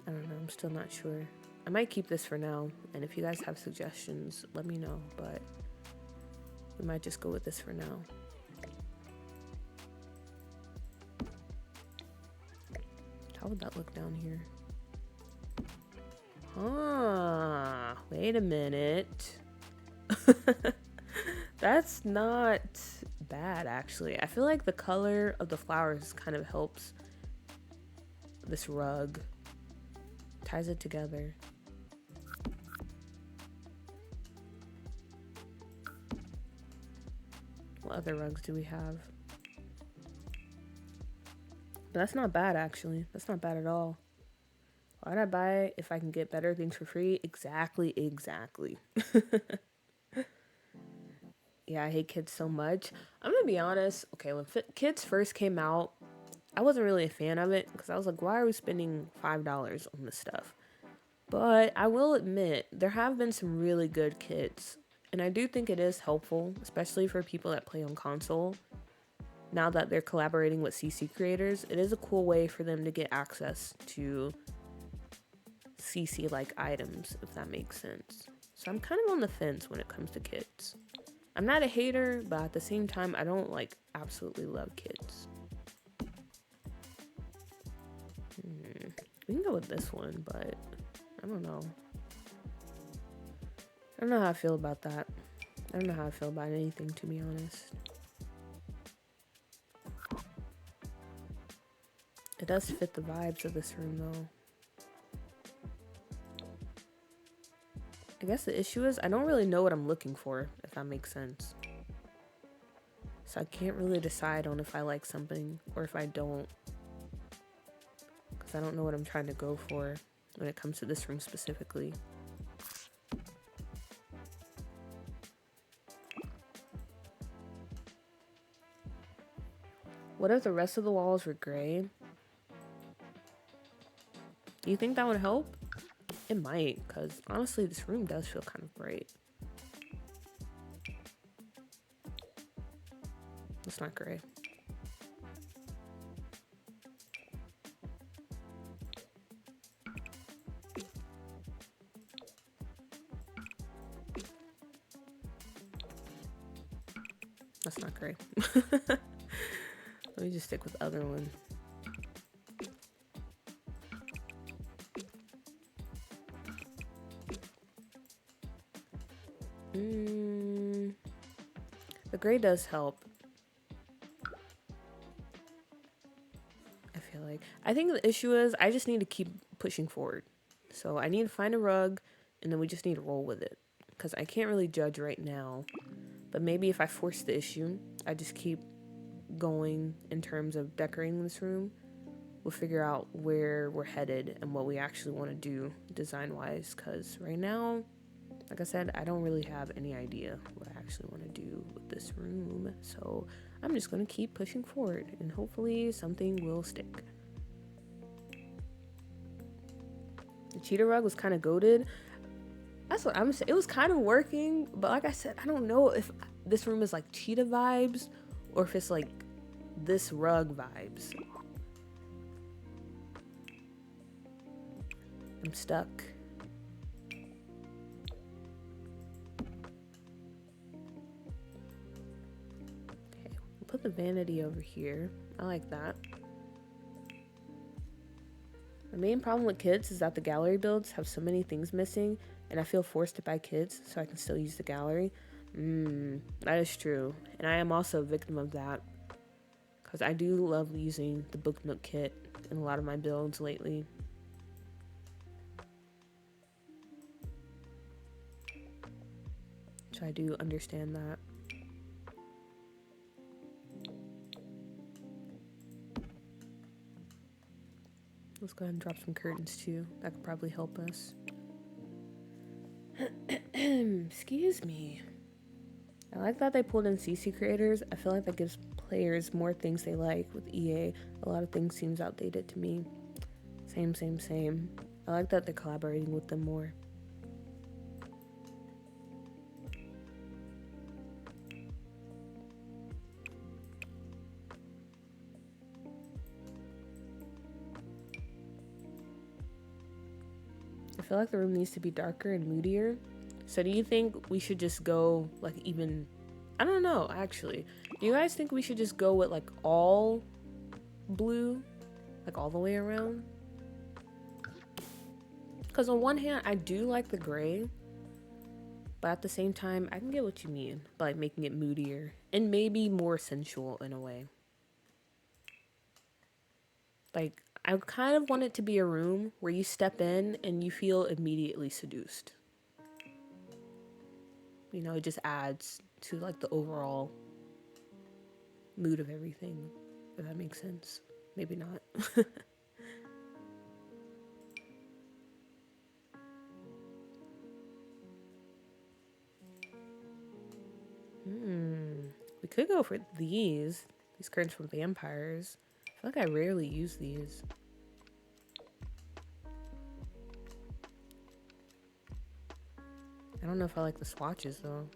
I don't know, I'm still not sure. I might keep this for now, and if you guys have suggestions, let me know, but we might just go with this for now. How would that look down here? Ah, wait a minute. That's not bad, actually. I feel like the color of the flowers kind of helps this rug. Ties it together. What other rugs do we have? But that's not bad, actually. That's not bad at all. Why'd I buy it if I can get better things for free? Exactly. Yeah, I hate kids so much. I'm gonna be honest. Okay, when kids first came out, I wasn't really a fan of it because I was like, why are we spending $5 on this stuff? But I will admit, there have been some really good kits. And I do think it is helpful, especially for people that play on console. Now that they're collaborating with CC creators, it is a cool way for them to get access to CC-like items, if that makes sense. So I'm kind of on the fence when it comes to kits. I'm not a hater, but at the same time, I don't like absolutely love kits. We can go with this one, but I don't know. I don't know how I feel about that. I don't know how I feel about anything, to be honest. It does fit the vibes of this room, though. I guess the issue is I don't really know what I'm looking for, if that makes sense. So I can't really decide on if I like something or if I don't. Because I don't know what I'm trying to go for when it comes to this room specifically. What if the rest of the walls were gray? Do you think that would help? It might, because honestly, this room does feel kind of bright. It's not gray. That's not gray. Let me just stick with the other one. The gray does help. I feel like. I think the issue is I just need to keep pushing forward. So I need to find a rug and then we just need to roll with it. Because I can't really judge right now. But maybe if I force the issue, I just keep going in terms of decorating this room, we'll figure out where we're headed and what we actually want to do design-wise. Because right now, like I said, I don't really have any idea what I actually want to do with this room. So I'm just going to keep pushing forward and hopefully something will stick. The cheetah rug was kind of goated. That's what I'm saying. It was kind of working, but like I said, I don't know if this room is like cheetah vibes or if it's like this rug vibes. I'm stuck. Okay, we'll put the vanity over here. I like that. The main problem with kits is that the gallery builds have so many things missing, and I feel forced to buy kits so I can still use the gallery. That is true. And I am also a victim of that. Because I do love using the Book Nook kit in a lot of my builds lately. So I do understand that. Let's go ahead and drop some curtains too. That could probably help us. Excuse me. I like that they pulled in CC creators. I feel like that gives players more things they like. With EA, a lot of things seems outdated to me. Same. I like that they're collaborating with them more. I feel like the room needs to be darker and moodier. So do you think we should just go like even, I don't know actually. Do you guys think we should just go with like all blue? Like all the way around? Because on one hand, I do like the gray. But at the same time, I can get what you mean by like, making it moodier. And maybe more sensual in a way. Like, I kind of want it to be a room where you step in and you feel immediately seduced. You know, it just adds to like the overall mood of everything, if that makes sense. Maybe not. We could go for these curtains from vampires. I feel like I rarely use these. I don't know if I like the swatches though.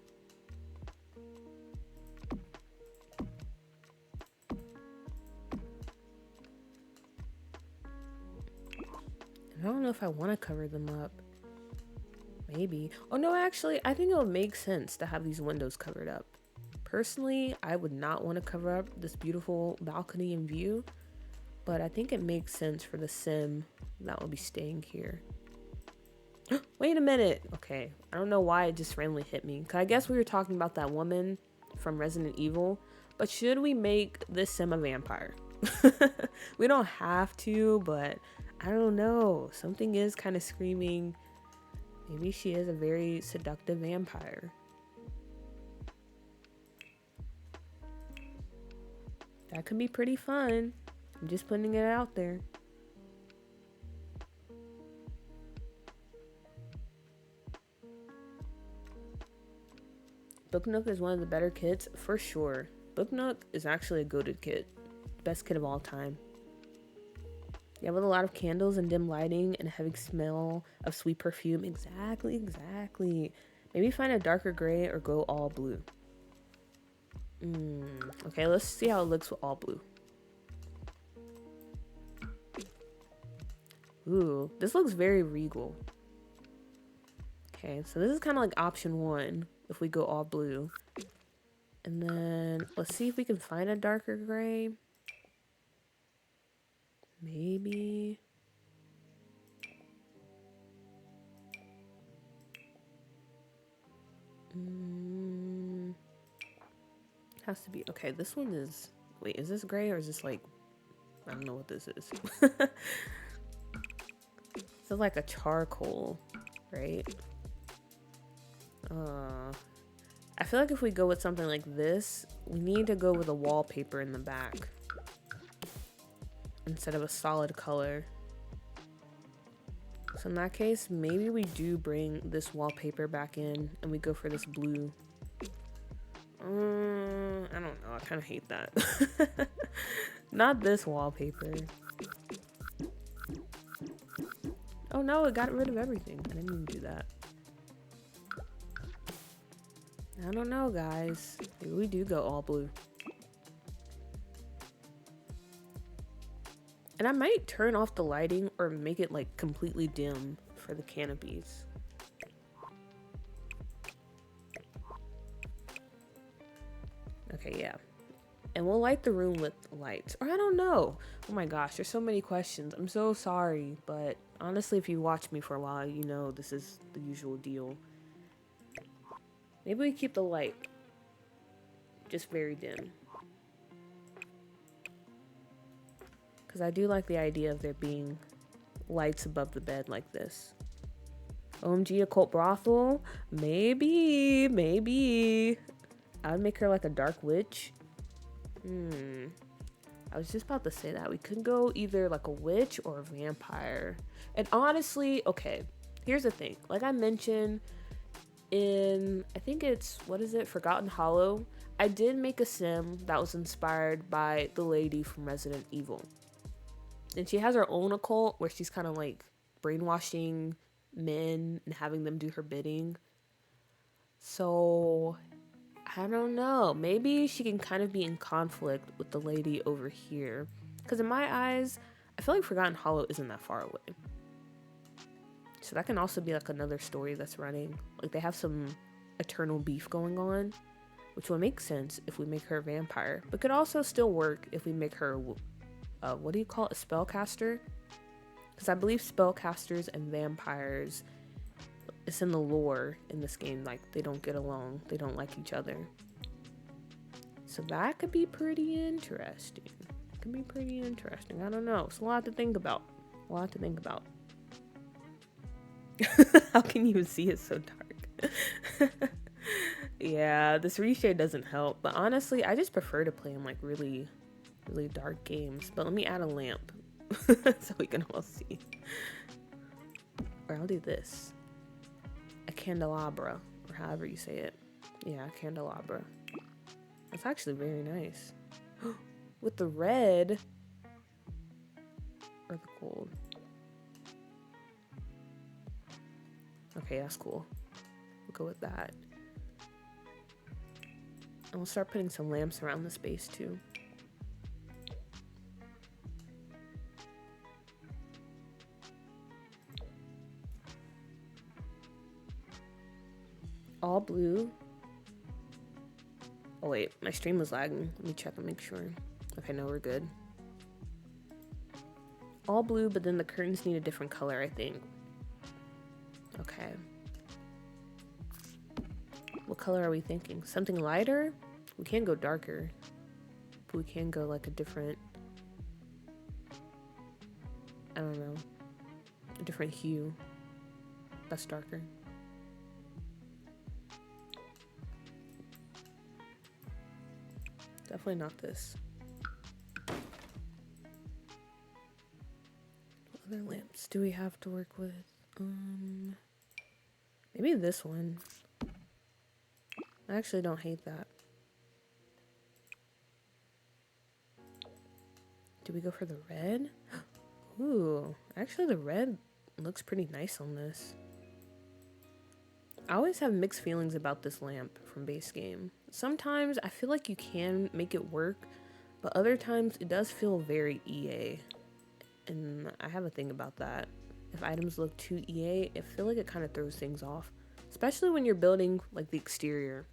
I don't know if I want to cover them up. Maybe. Oh no, actually, I think it would make sense to have these windows covered up. Personally, I would not want to cover up this beautiful balcony and view, but I think it makes sense for the sim that will be staying here. Wait a minute. Okay, I don't know why it just randomly hit me. Cause I guess we were talking about that woman from Resident Evil, but should we make this sim a vampire? We don't have to, but I don't know. Something is kind of screaming. Maybe she is a very seductive vampire. That could be pretty fun. I'm just putting it out there. Book Nook is one of the better kits, for sure. Book Nook is actually a goated kit. Best kit of all time. Yeah, with a lot of candles and dim lighting and a heavy smell of sweet perfume. Exactly. Maybe find a darker gray or go all blue. Okay, let's see how it looks with all blue. Ooh, this looks very regal. Okay, so this is kind of like option 1 if we go all blue. And then let's see if we can find a darker gray. Maybe. Has to be. Okay, this one is... Wait, is this gray or is this like... I don't know what this is. This is like a charcoal, right? I feel like if we go with something like this, we need to go with a wallpaper in the back instead of a solid color. So in that case, maybe we do bring this wallpaper back in and we go for this blue. I don't know. I kind of hate that. Not this wallpaper. Oh no, it got rid of everything. I didn't even do that. I don't know, guys. Maybe we do go all blue. And I might turn off the lighting or make it like completely dim for the canopies. Okay, yeah. And we'll light the room with lights. Or I don't know. Oh my gosh, there's so many questions. I'm so sorry. But honestly, if you watch me for a while, you know this is the usual deal. Maybe we keep the light just very dim. Because I do like the idea of there being lights above the bed like this. OMG, occult brothel? Maybe. I would make her like a dark witch. I was just about to say that. We could go either like a witch or a vampire. And honestly, okay, here's the thing. Like I mentioned in, I think it's, what is it? Forgotten Hollow. I did make a sim that was inspired by the lady from Resident Evil. And she has her own occult where she's kind of like brainwashing men and having them do her bidding. So I don't know. Maybe she can kind of be in conflict with the lady over here. Because in my eyes, I feel like Forgotten Hollow isn't that far away. So that can also be like another story that's running. Like they have some eternal beef going on, which will make sense if we make her a vampire. But could also still work if we make her, what do you call it, a spellcaster? Because I believe spellcasters and vampires, it's in the lore in this game, like they don't get along, they don't like each other. So that could be pretty interesting. can be pretty interesting. I don't know. It's a lot to think about. A lot to think about. How can you see it so dark? Yeah, this reshade doesn't help. But honestly, I just prefer to play in like really, really dark games. But let me add a lamp so we can all see. Or I'll do this. A candelabra, or however you say it. Yeah, a candelabra. That's actually very nice. With the red or the gold. Okay, that's cool. We'll go with that. And we'll start putting some lamps around the space too. All blue. Oh wait, my stream was lagging. Let me check and make sure. Okay, no, we're good. All blue, but then the curtains need a different color, I think. Okay. What color are we thinking? Something lighter? We can go darker. But we can go like a different... I don't know. A different hue. That's darker. Definitely not this. What other lamps do we have to work with? Maybe this one. I actually don't hate that. Do we go for the red? Ooh, actually the red looks pretty nice on this. I always have mixed feelings about this lamp from base game. Sometimes I feel like you can make it work, but other times it does feel very EA. And I have a thing about that. If items look too EA, I feel like it kind of throws things off. Especially when you're building like the exterior.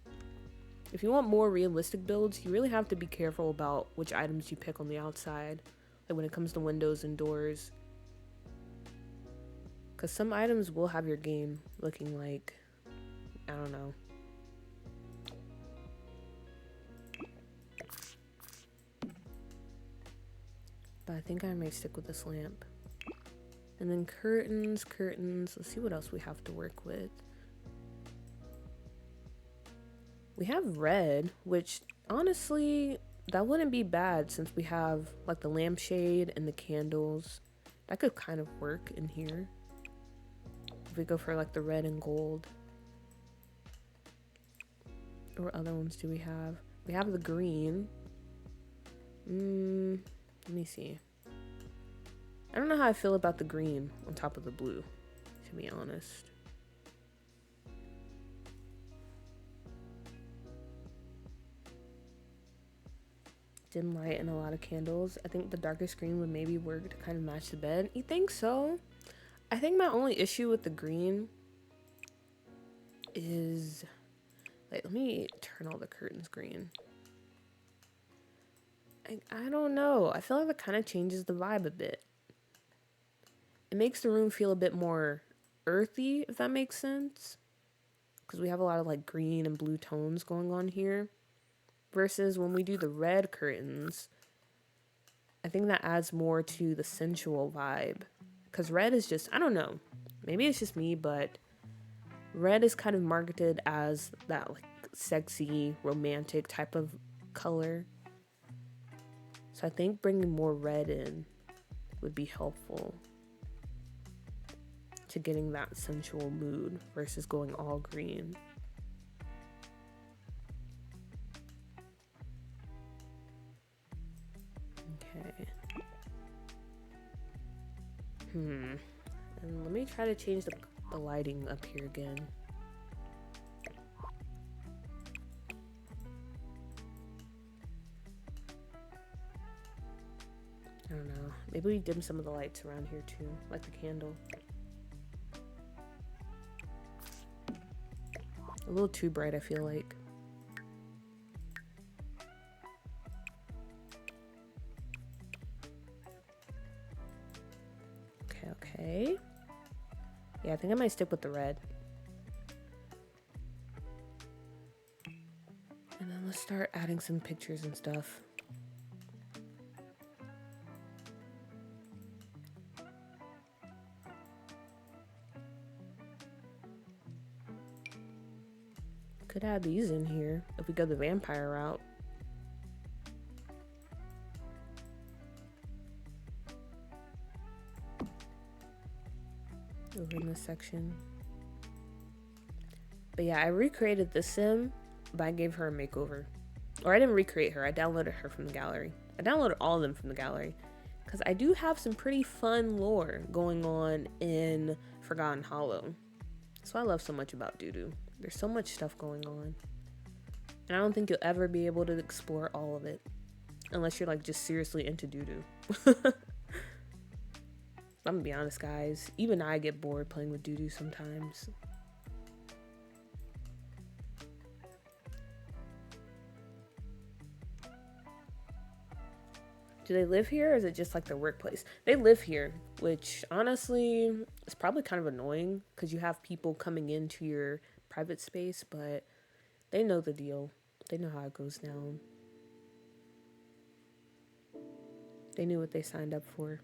If you want more realistic builds, you really have to be careful about which items you pick on the outside. Like when it comes to windows and doors. Because some items will have your game looking like, I don't know. But I think I may stick with this lamp. And then curtains. Let's see what else we have to work with. We have red, which honestly, that wouldn't be bad since we have like the lampshade and the candles. That could kind of work in here. If we go for like the red and gold. What other ones do we have? We have the green. Let me see. I don't know how I feel about the green on top of the blue, to be honest. Dim light and a lot of candles. I think the darkest green would maybe work to kind of match the bed. You think so? I think my only issue with the green is... Like, let me turn all the curtains green. I don't know. I feel like it kind of changes the vibe a bit. It makes the room feel a bit more earthy, if that makes sense. Because we have a lot of like green and blue tones going on here. Versus when we do the red curtains, I think that adds more to the sensual vibe. Because red is just, I don't know. Maybe it's just me, but red is kind of marketed as that like sexy, romantic type of color. So I think bringing more red in would be helpful to getting that sensual mood versus going all green. Okay. And let me try to change the lighting up here again. I don't know. Maybe we dim some of the lights around here too, like the candle. A little too bright, I feel like. Okay. Yeah, I think I might stick with the red. And then let's start adding some pictures and stuff. Could add these in here if we go the vampire route. Over in this section. But yeah, I recreated the sim, but I gave her a makeover. Or I didn't recreate her, I downloaded her from the gallery. I downloaded all of them from the gallery. Because I do have some pretty fun lore going on in Forgotten Hollow. That's what I love so much about Doo-Doo. There's so much stuff going on. And I don't think you'll ever be able to explore all of it. Unless you're like just seriously into Doo-Doo. I'm gonna be honest, guys. Even I get bored playing with Doo-Doo sometimes. Do they live here or is it just like their workplace? They live here, which honestly is probably kind of annoying because you have people coming into your private space, but they know the deal. They know how it goes down. They knew what they signed up for.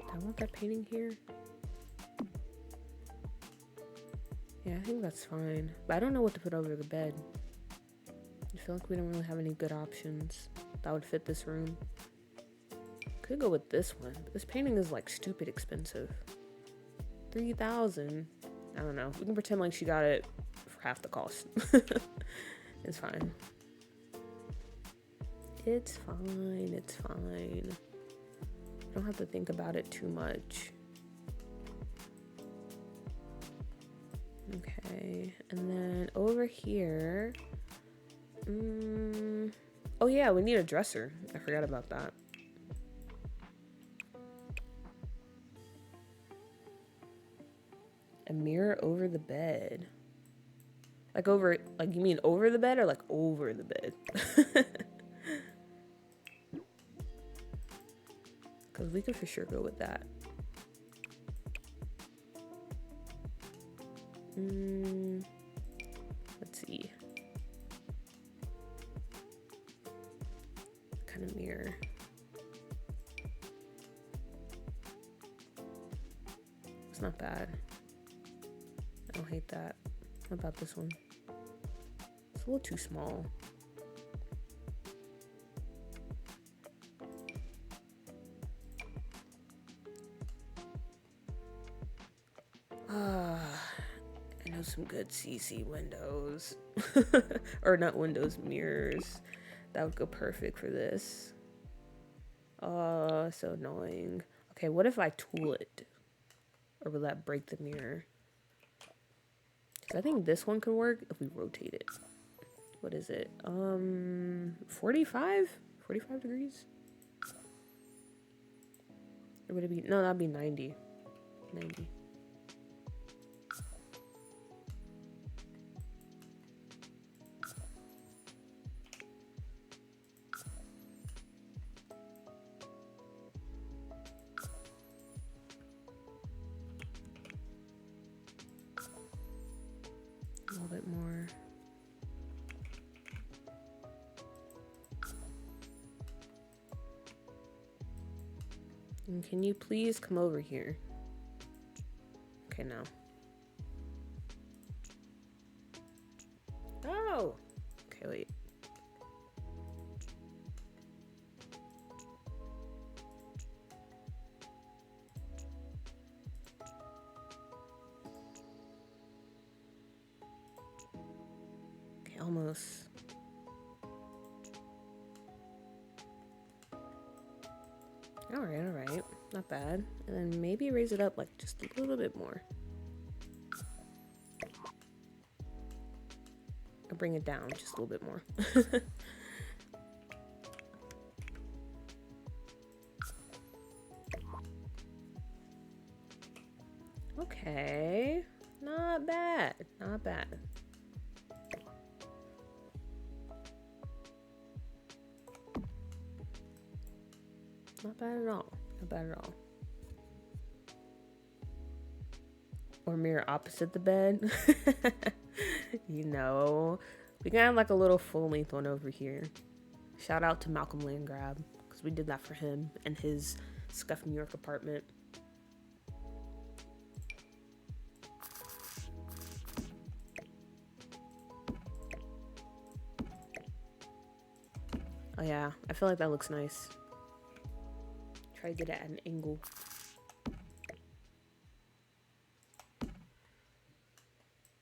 I want that painting here. Yeah, I think that's fine. But I don't know what to put over the bed. I feel like we don't really have any good options that would fit this room. Could go with this one. But this painting is like stupid expensive. 3,000. I don't know. We can pretend like she got it for half the cost. It's fine. It's fine. It's fine. I don't have to think about it too much. Okay, and then over here. Oh yeah, we need a dresser. I forgot about that. A mirror over the bed. Like over, like you mean over the bed or like over the bed? Because we could for sure go with that. Let's see. What kind of mirror? It's not bad. I don't hate that. What about this one? It's a little too small. I know some good CC windows. Or not windows, mirrors. That would go perfect for this. Oh, so annoying. Okay, what if I tool it? Or will that break the mirror? I think this one could work if we rotate it. What is it? 45? 45 degrees? Or would it be? No, that'd be 90. 90. A little bit more. And can you please come over here? Okay, now. Oh! Okay, wait. Okay, almost. Alright, alright. Not bad. And then maybe raise it up like just a little bit more. Or bring it down just a little bit more. Okay. Not bad. Not bad. Not bad at all. Not bad at all. or mirror opposite the bed. You know, we can have like a little full length one over here. Shout out to Malcolm Landgrab, because we did that for him and his scuffed New York apartment. Oh yeah, I feel like that looks nice. Try to get it at an angle.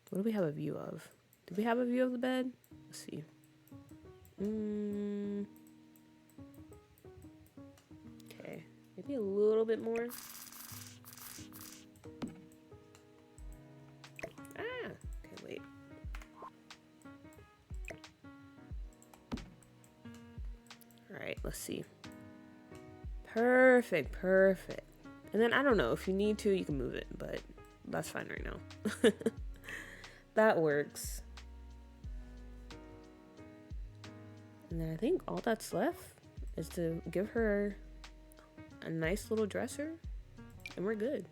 What do we have a view of? Do we have a view of the bed? Let's see. Okay, maybe a little bit more. Ah, okay, wait. All right, let's see. Perfect, perfect. And then I don't know, if you need to, you can move it, but that's fine right now. That works. And then I think all that's left is to give her a nice little dresser, and we're good.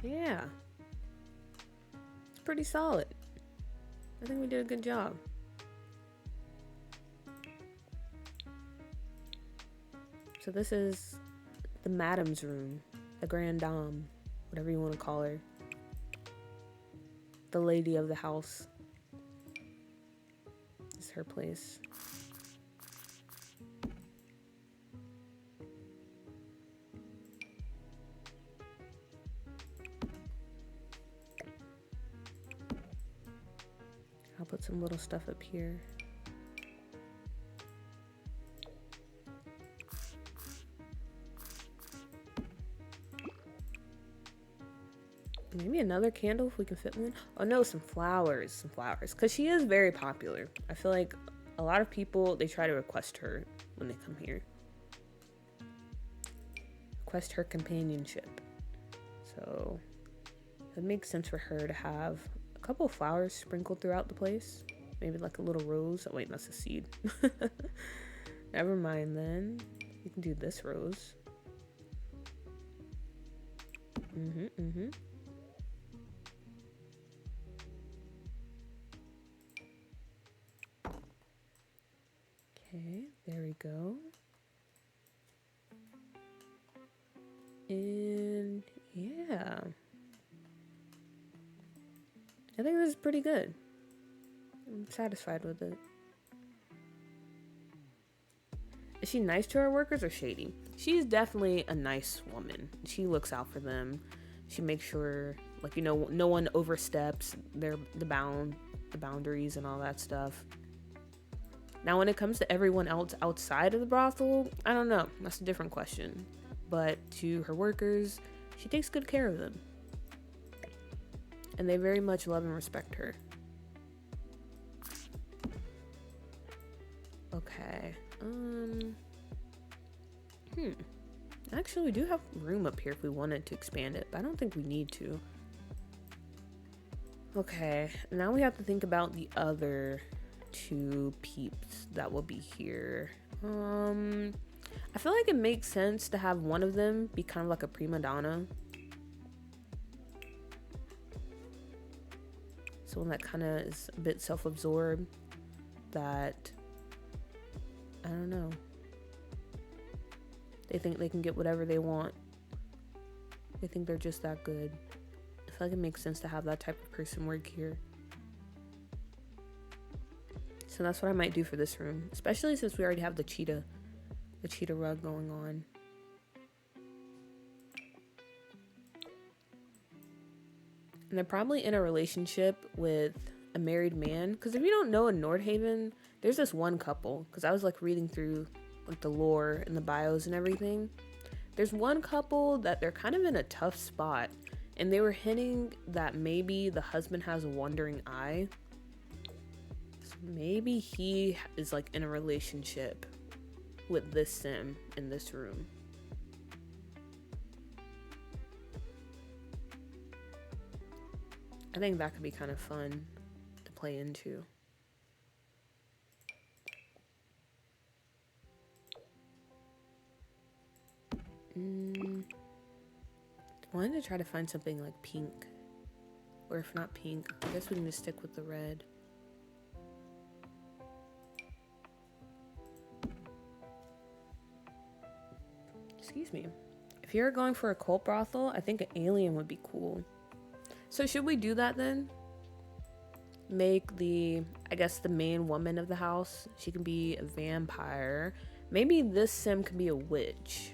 Yeah. It's pretty solid. I think we did a good job. So this is the madam's room, the grande dame, whatever you want to call her. The lady of the house. This is her place. I'll put some little stuff up here. Maybe another candle if we can fit one. Oh no, some flowers, because she is very popular. I feel like a lot of people, they try to request her when they come here. Request her companionship. So it makes sense for her to have a couple of flowers sprinkled throughout the place. Maybe like a little rose. Oh wait, that's a seed. Never mind then. You can do this rose. Okay, there we go. And yeah, I think this is pretty good. I'm satisfied with it. Is she nice to her workers or shady? She's definitely a nice woman. She looks out for them. She makes sure, like, you know, no one oversteps the boundaries and all that stuff. Now, when it comes to everyone else outside of the brothel, I don't know. That's a different question. But to her workers, she takes good care of them. And they very much love and respect her. Okay. Actually, we do have room up here if we wanted to expand it, but I don't think we need to. Okay, now we have to think about the other two peeps that will be here. I feel like it makes sense to have one of them be kind of like a prima donna. Someone that kind of is a bit self-absorbed, that, I don't know, they think they can get whatever they want. They think they're just that good. I feel like it makes sense to have that type of person work here. So that's what I might do for this room, especially since we already have the cheetah rug going on. And they're probably in a relationship with a married man, because if you don't know, in Nordhaven, there's this one couple, because I was like reading through like the lore and the bios and everything. There's one couple that they're kind of in a tough spot, and they were hinting that maybe the husband has a wandering eye. So maybe he is like in a relationship with this sim in this room. I think that could be kind of fun to play into. wanted to try to find something like pink. Or if not pink, I guess we can just stick with the red. Excuse me. If you're going for a cult brothel, I think an alien would be cool. So should we do that then? Make the, I guess, the main woman of the house, she can be a vampire. Maybe this sim could be a witch.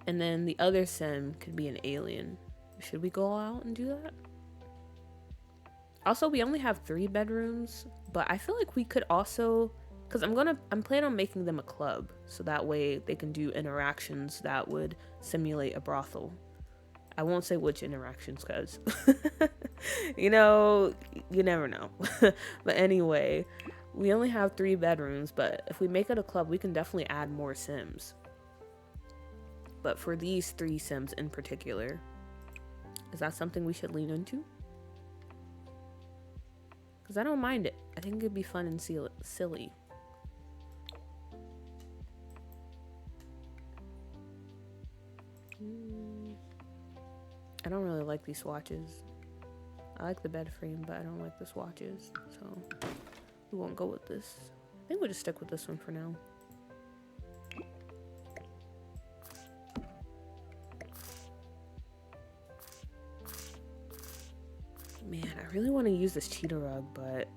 And then the other sim could be an alien. Should we go out and do that? Also, we only have 3 bedrooms, but I feel like we could also, because I'm planning on making them a club, so that way they can do interactions that would simulate a brothel. I won't say which interactions, because you know, you never know. But anyway, we only have 3 bedrooms, but if we make it a club, we can definitely add more sims. But for these 3 sims in particular, is that something we should lean into? Because I don't mind it. I think it'd be fun and silly. I don't really like these swatches. I like the bed frame, but I don't like the swatches. So we won't go with this. I think we'll just stick with this one for now. Man, I really want to use this cheetah rug, but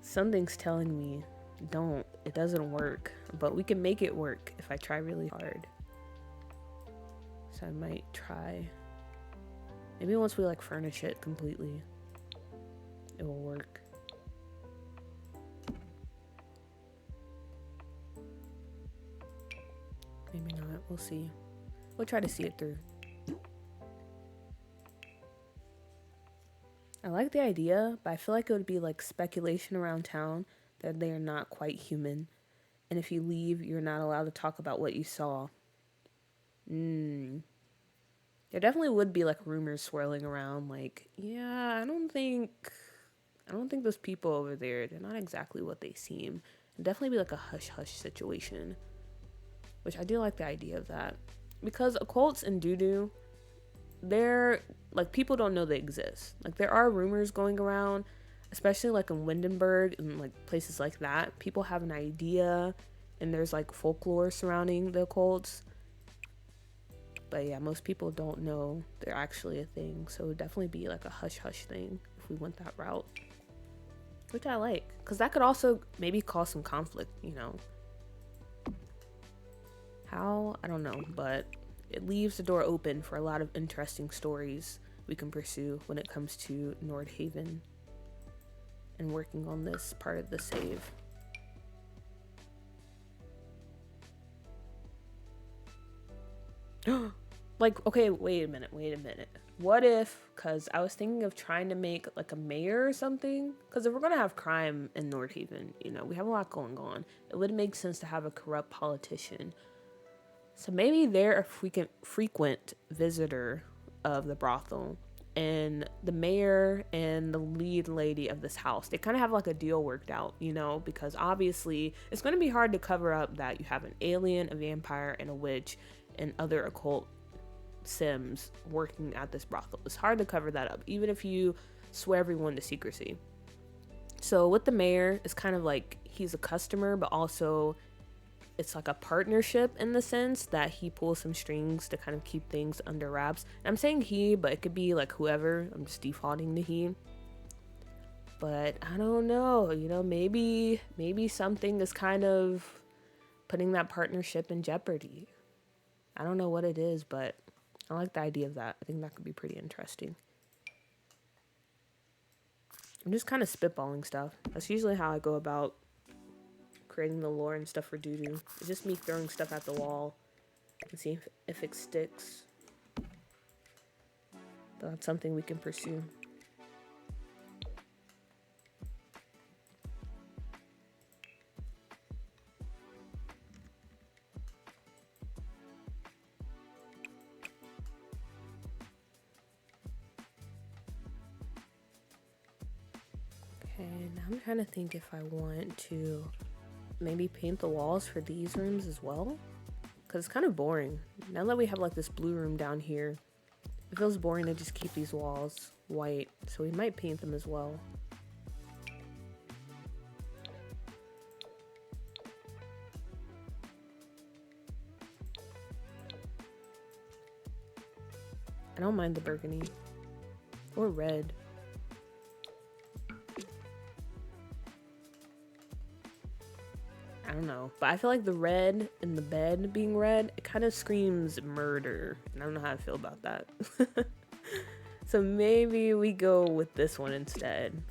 something's telling me don't. It doesn't work, but we can make it work if I try really hard. So I might try. Maybe once we like furnish it completely, it will work. Maybe not. We'll see. We'll try to see it through. I like the idea, but I feel like it would be like speculation around town that they are not quite human. And if you leave, you're not allowed to talk about what you saw. There definitely would be like rumors swirling around like, yeah, I don't think those people over there, they're not exactly what they seem. It'd definitely be like a hush-hush situation. Which I do like the idea of that. Because occults and doo-doo, they're like, people don't know they exist. Like, there are rumors going around, especially like in Windenburg and like places like that. People have an idea and there's like folklore surrounding the occults. But yeah, most people don't know they're actually a thing. So it would definitely be like a hush-hush thing if we went that route. Which I like. Because that could also maybe cause some conflict, you know. How? I don't know. But it leaves the door open for a lot of interesting stories we can pursue when it comes to Nordhaven and working on this part of the save. Like, okay, wait a minute. What if, because I was thinking of trying to make like a mayor or something, because if we're going to have crime in Nordhaven, you know, we have a lot going on. It would make sense to have a corrupt politician. So maybe they're a frequent visitor of the brothel, and the mayor and the lead lady of this house, they kind of have like a deal worked out, you know, because obviously it's going to be hard to cover up that you have an alien, a vampire, and a witch and other occult sims working at this brothel. It's hard to cover that up, even if you swear everyone to secrecy. So with the mayor, it's kind of like he's a customer, but also it's like a partnership in the sense that he pulls some strings to kind of keep things under wraps. And I'm saying he, but it could be like whoever. I'm just defaulting to he. But I don't know, you know, maybe something is kind of putting that partnership in jeopardy. I don't know what it is, but I like the idea of that. I think that could be pretty interesting. I'm just kind of spitballing stuff. That's usually how I go about creating the lore and stuff for doo-doo. It's just me throwing stuff at the wall and see if it sticks. But that's something we can pursue. Okay, now I'm trying to think if I want to maybe paint the walls for these rooms as well, because it's kind of boring now that we have like this blue room down here. It feels boring to just keep these walls white, so we might paint them as well. I don't mind the burgundy. Or red. I don't know. But I feel like the red in the bed being red, it kind of screams murder. And I don't know how I feel about that. So maybe we go with this one instead.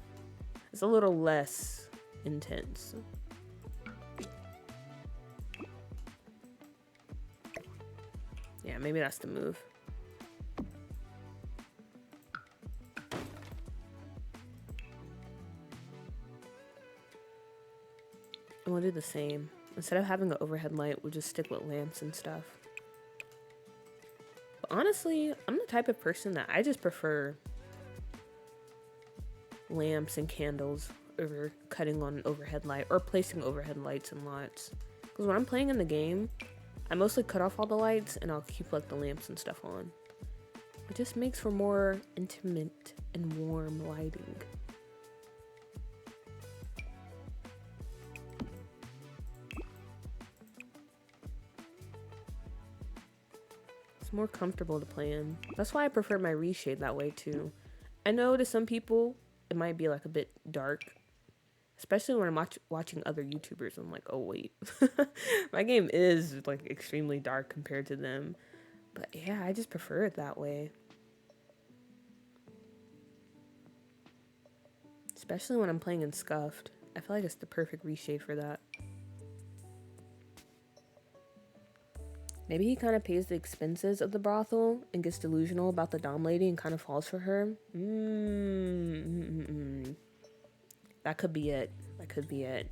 It's a little less intense. Yeah, maybe that's the move. And we'll do the same. Instead of having an overhead light, we'll just stick with lamps and stuff. But honestly, I'm the type of person that I just prefer lamps and candles over cutting on overhead light or placing overhead lights in lots. Because when I'm playing in the game, I mostly cut off all the lights and I'll keep like the lamps and stuff on. It just makes for more intimate and warm lighting. More comfortable to play in. That's why I prefer my reshade that way too. I know to some people it might be like a bit dark, especially when I'm watching other YouTubers. I'm like, oh wait, my game is like extremely dark compared to them. But yeah, I just prefer it that way. Especially when I'm playing in Scuffed. I feel like it's the perfect reshade for that. Maybe he kind of pays the expenses of the brothel and gets delusional about the dom lady and kind of falls for her. That could be it. That could be it.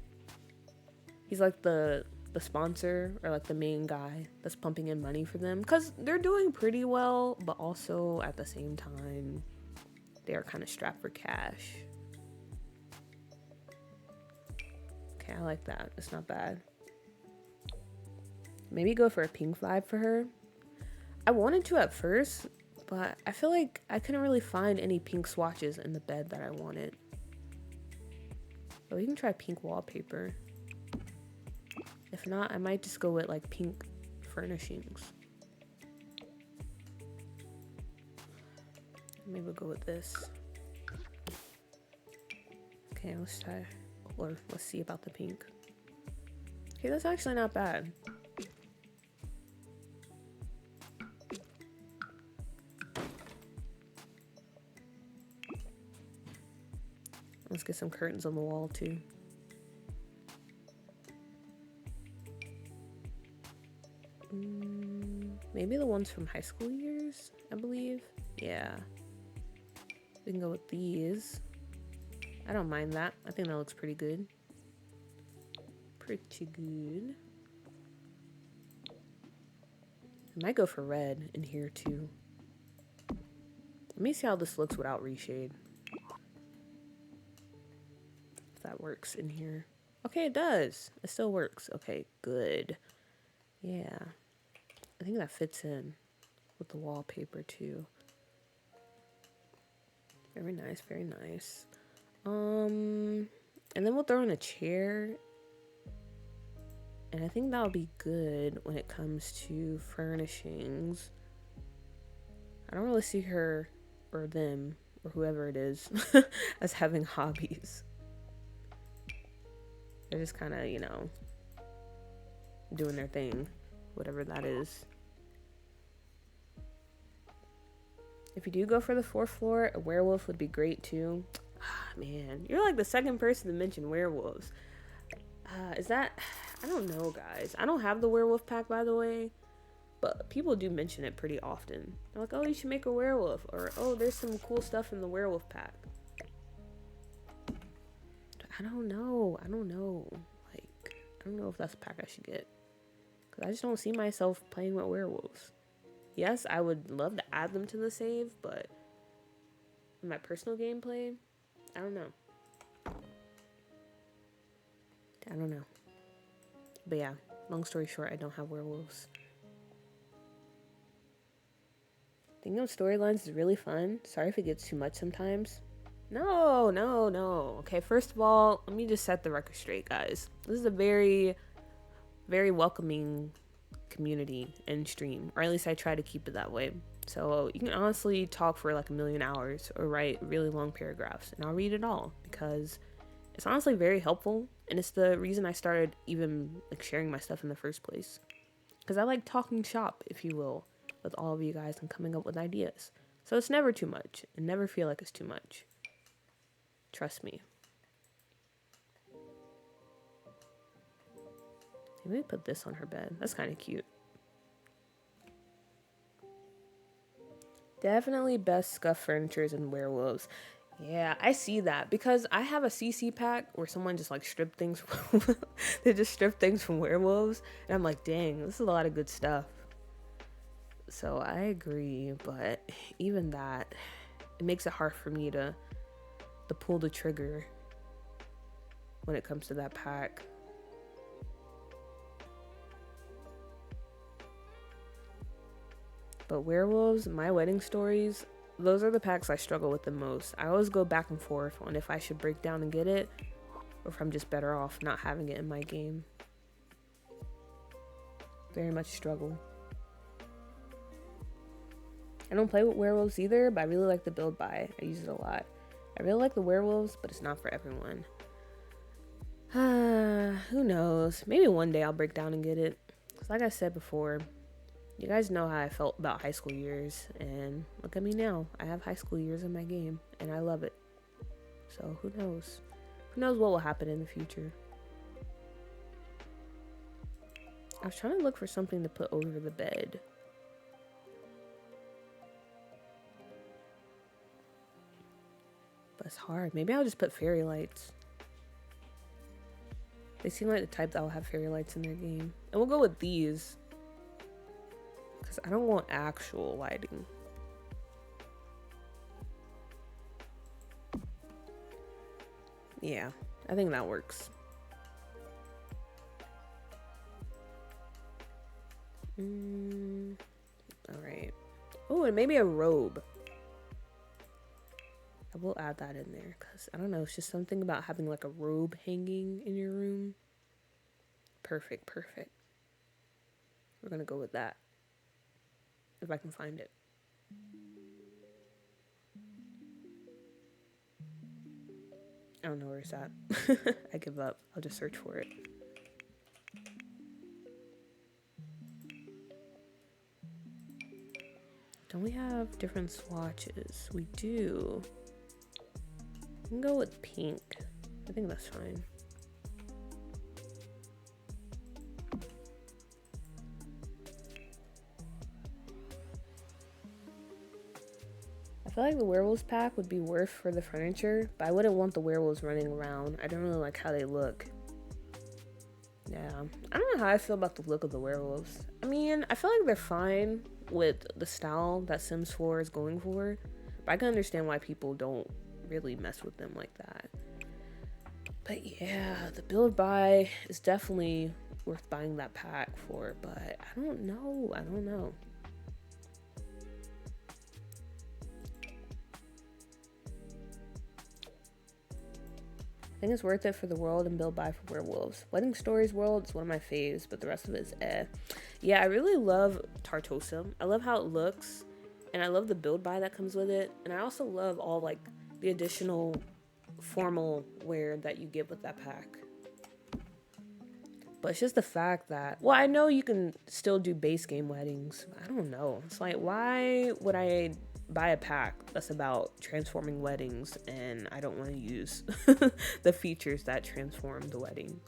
He's like the sponsor or like the main guy that's pumping in money for them because they're doing pretty well, but also at the same time, they are kind of strapped for cash. Okay, I like that. It's not bad. Maybe go for a pink vibe for her. I wanted to at first, but I feel like I couldn't really find any pink swatches in the bed that I wanted. But we can try pink wallpaper. If not, I might just go with like pink furnishings. Maybe we'll go with this. Okay, let's try, or let's see about the pink. Okay, that's actually not bad. Let's get some curtains on the wall too. Maybe the ones from high school years, I believe. Yeah. We can go with these. I don't mind that. I think that looks pretty good. Pretty good. I might go for red in here too. Let me see how this looks without reshade. That works in here. Okay, it does. It still works. Okay, good. Yeah. I think that fits in with the wallpaper too. Very nice, very nice. And then we'll throw in a chair. And I think that'll be good when it comes to furnishings. I don't really see her or them or whoever it is as having hobbies. They're just kind of, you know, doing their thing, whatever that is. If you do go for the 4th floor, a werewolf would be great too. Ah, man, you're like the second person to mention werewolves. Is that... I don't know, guys. I don't have the werewolf pack, by the way. But people do mention it pretty often. They're like, oh, you should make a werewolf. Or, oh, there's some cool stuff in the werewolf pack. I don't know. I don't know. Like, I don't know if that's a pack I should get. Because I just don't see myself playing with werewolves. Yes, I would love to add them to the save, but in my personal gameplay, I don't know. I don't know. But yeah, long story short, I don't have werewolves. Thinking of storylines is really fun. Sorry if it gets too much sometimes. No, no, no. Okay, first of all, let me just set the record straight, guys. This is a very, very welcoming community and stream, or at least I try to keep it that way. So you can honestly talk for like a million hours or write really long paragraphs, and I'll read it all because it's honestly very helpful, and it's the reason I started even like sharing my stuff in the first place. Because I like talking shop, if you will, with all of you guys and coming up with ideas. So it's never too much, and never feel like it's too much. Trust me. Maybe we put this on her bed. That's kind of cute. Definitely best scuff furnitures and werewolves. Yeah, I see that because I have a CC pack where someone just like stripped things from they just strip things from werewolves, and I'm like, dang, this is a lot of good stuff. So I agree, but even that, it makes it hard for me to pull the trigger when it comes to that pack. But werewolves, my wedding stories, those are the packs I struggle with the most. I always go back and forth on if I should break down and get it, or if I'm just better off not having it in my game. Very much struggle. I don't play with werewolves either, but I really like the build buy. I use it a lot. I really like the werewolves, but it's not for everyone. Who knows? Maybe one day I'll break down and get it. Because like I said before, you guys know how I felt about high school years, and look at me now. I have high school years in my game, and I love it. So who knows? Who knows what will happen in the future? I was trying to look for something to put over the bed. But it's hard. Maybe I'll just put fairy lights. They seem like the type that will have fairy lights in their game. And we'll go with these. Because I don't want actual lighting. Yeah, I think that works. Alright. Oh, and maybe a robe. I will add that in there because I don't know, it's just something about having like a robe hanging in your room. Perfect, perfect. We're gonna go with that. If I can find it. I don't know where it's at. I give up. I'll just search for it. Don't we have different swatches? We do. I can go with pink. I think that's fine. I feel like the werewolves pack would be worth for the furniture, but I wouldn't want the werewolves running around. I don't really like how they look. Yeah, I don't know how I feel about the look of the werewolves. I mean, I feel like they're fine with the style that Sims 4 is going for, but I can understand why people don't really mess with them like that. But yeah, the build buy is definitely worth buying that pack for, but I don't know. I think it's worth it for the world and build buy for werewolves. Wedding Stories World is one of my faves, but the rest of it is eh. Yeah, I really love Tartosa. I love how it looks, and I love the build buy that comes with it, and I also love all like the additional formal wear that you get with that pack. But it's just the fact that, well, I know you can still do base game weddings. I don't know. It's like, why would I buy a pack that's about transforming weddings and I don't want to use the features that transform the wedding?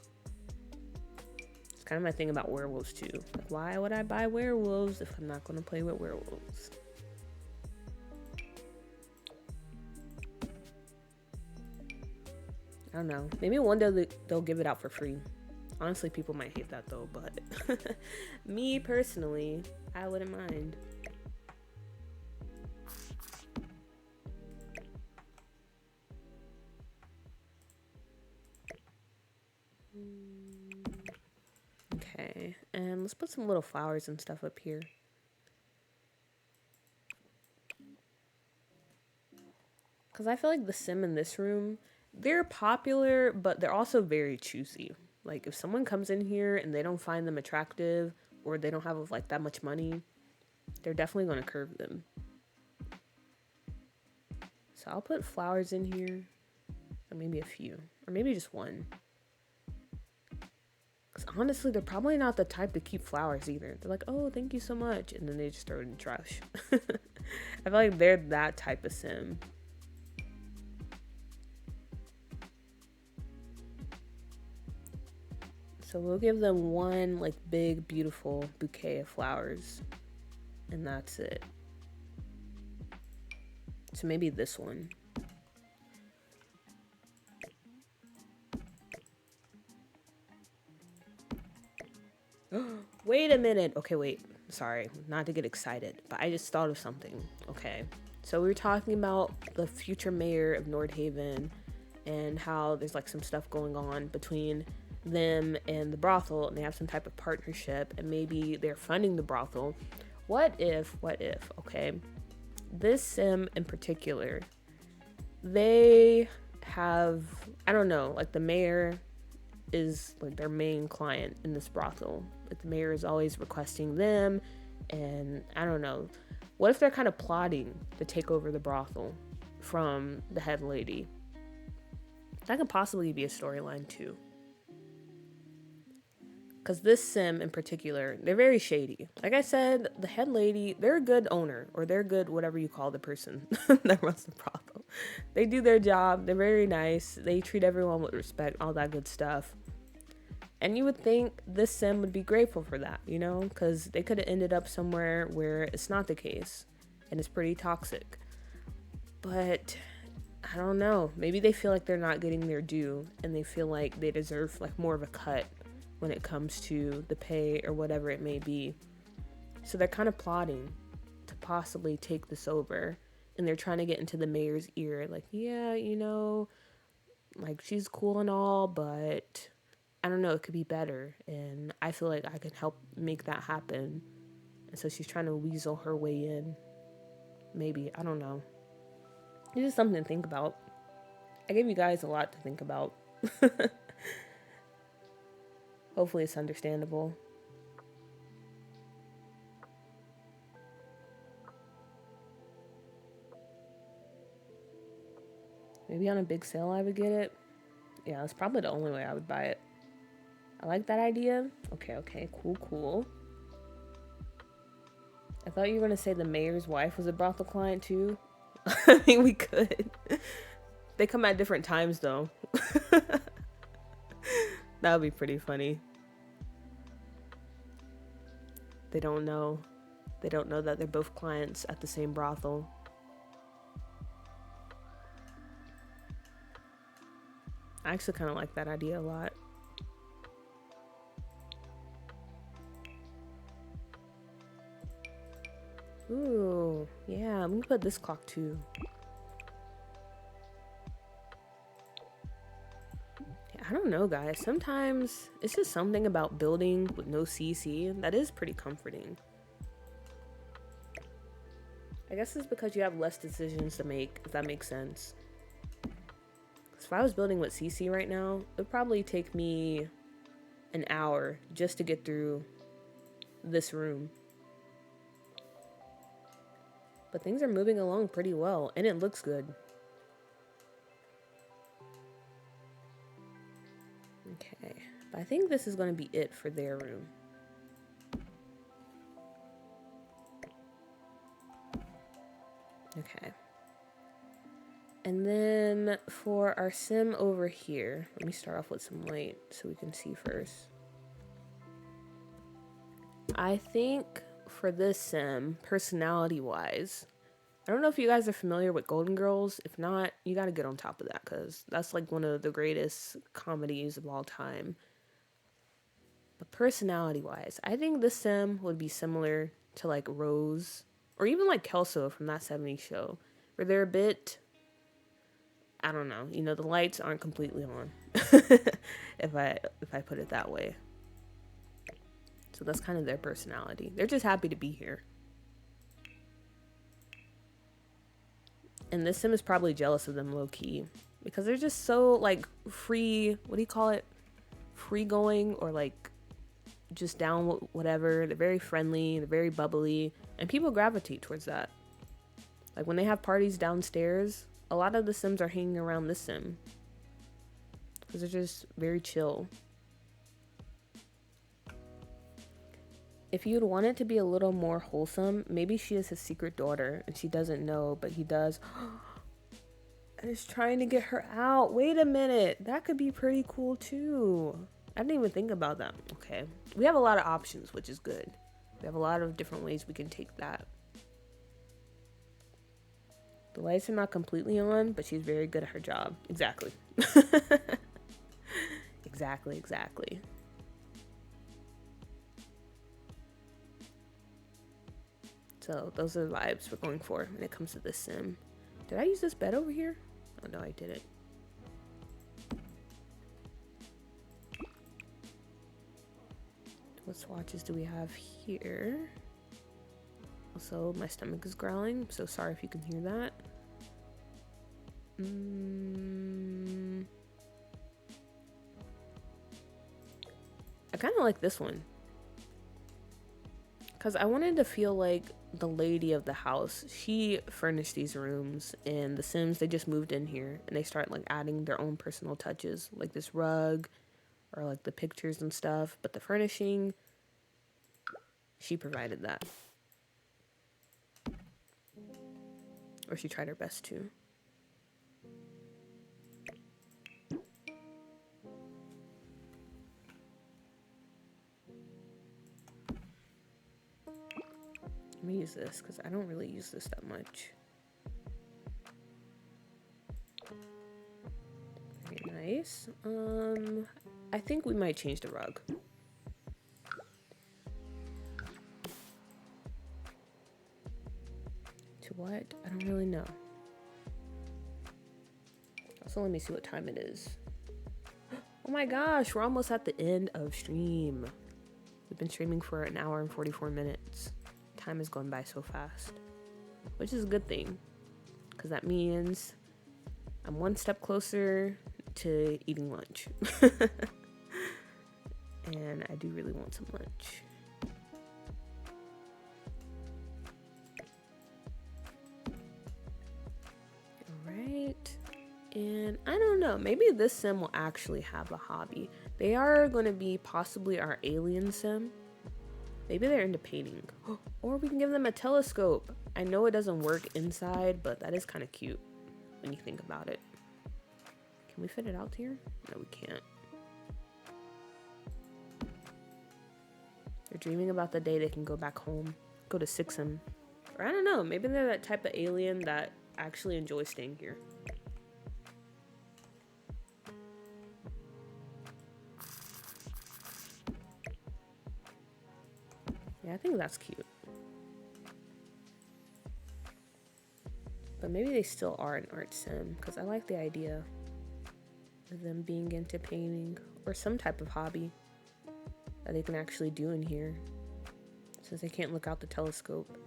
It's kind of my thing about werewolves too. Like, why would I buy werewolves if I'm not going to play with werewolves? I don't know. Maybe one day they'll give it out for free. Honestly, people might hate that though, but me personally, I wouldn't mind. Okay, and let's put some little flowers and stuff up here. Because I feel like the sim in this room, they're popular, but they're also very choosy. Like if someone comes in here and they don't find them attractive or they don't have like that much money, they're definitely going to curve them. So I'll put flowers in here, or maybe a few, or maybe just one. Because honestly, they're probably not the type to keep flowers either. They're like, oh, thank you so much, and then they just throw it in the trash. I feel like they're that type of sim. So we'll give them one like big, beautiful bouquet of flowers, and that's it. So maybe this one. Wait a minute. Okay, wait. Sorry, not to get excited, but I just thought of something. Okay. So we were talking about the future mayor of Nordhaven and how there's like some stuff going on between them and the brothel, and they have some type of partnership, and maybe they're funding the brothel. What if, okay, this sim in particular, they have, I don't know, like the mayor is like their main client in this brothel. Like the mayor is always requesting them, and I don't know. What if they're kind of plotting to take over the brothel from the head lady? That could possibly be a storyline too. Because this sim in particular, they're very shady. Like I said, the head lady, they're a good owner, or they're good whatever you call the person that runs the brothel. They do their job. They're very nice. They treat everyone with respect, all that good stuff. And you would think this sim would be grateful for that, you know, because they could have ended up somewhere where it's not the case and it's pretty toxic. But I don't know. Maybe they feel like they're not getting their due and they feel like they deserve like more of a cut when it comes to the pay or whatever it may be. So they're kind of plotting to possibly take this over, and they're trying to get into the mayor's ear like, yeah, you know, like she's cool and all, but I don't know, it could be better, and I feel like I can help make that happen. And so she's trying to weasel her way in. Maybe, I don't know. It's just something to think about. I gave you guys a lot to think about. Hopefully it's understandable. Maybe on a big sale I would get it. Yeah, that's probably the only way I would buy it. I like that idea. Okay, cool. I thought you were gonna say the mayor's wife was a brothel client too. I mean, we could. They come at different times though. That would be pretty funny. They don't know. They don't know that they're both clients at the same brothel. I actually kind of like that idea a lot. Ooh, yeah, I'm gonna put this clock too. Yeah, I don't know, guys. Sometimes it's just something about building with no CC that is pretty comforting. I guess it's because you have less decisions to make, if that makes sense. Because if I was building with CC right now, it would probably take me an hour just to get through this room. But things are moving along pretty well, and it looks good. Okay, but I think this is going to be it for their room. Okay. And then for our sim over here, let me start off with some light so we can see first. I think for this sim, personality-wise, I don't know if you guys are familiar with Golden Girls. If not, you gotta get on top of that because that's like one of the greatest comedies of all time. But personality-wise, I think this sim would be similar to like Rose or even like Kelso from that 70s show, where they're a bit, I don't know, you know, the lights aren't completely on, if I put it that way. So that's kind of their personality. They're just happy to be here. And this sim is probably jealous of them low-key. Because they're just so, like, free, what do you call it? Free going, or like, just down whatever. They're very friendly, they're very bubbly. And people gravitate towards that. Like, when they have parties downstairs, a lot of the sims are hanging around this sim. Because they're just very chill. If you'd want it to be a little more wholesome, maybe she is his secret daughter and she doesn't know, but he does. And is trying to get her out. Wait a minute. That could be pretty cool too. I didn't even think about that. Okay. We have a lot of options, which is good. We have a lot of different ways we can take that. The lights are not completely on, but she's very good at her job. Exactly. Exactly. So those are the vibes we're going for when it comes to this sim. Did I use this bed over here? Oh no, I didn't. What swatches do we have here? Also, my stomach is growling. I'm so sorry if you can hear that. I kind of like this one. Because I wanted to feel like the lady of the house. She furnished these rooms, and the Sims, they just moved in here and they start like adding their own personal touches, like this rug or like the pictures and stuff. But the furnishing, she provided that. Or she tried her best to. Let me use this because I don't really use this that much. Very nice. I think we might change the rug. To what? I don't really know. Also, let me see what time it is. Oh my gosh, we're almost at the end of stream. We've been streaming for an hour and 44 minutes. Time is going by so fast, which is a good thing because that means I'm one step closer to eating lunch. And I do really want some lunch. Alright, and I don't know, maybe this sim will actually have a hobby. They are going to be possibly our alien sim. Maybe they're into painting. Or we can give them a telescope. I know it doesn't work inside, but that is kind of cute when you think about it. Can we fit it out here? No, we can't. They're dreaming about the day they can go back home, go to Sixum. Or I don't know, maybe they're that type of alien that actually enjoys staying here. Yeah, I think that's cute. But maybe they still are an art sim, because I like the idea of them being into painting or some type of hobby that they can actually do in here, since they can't look out the telescope.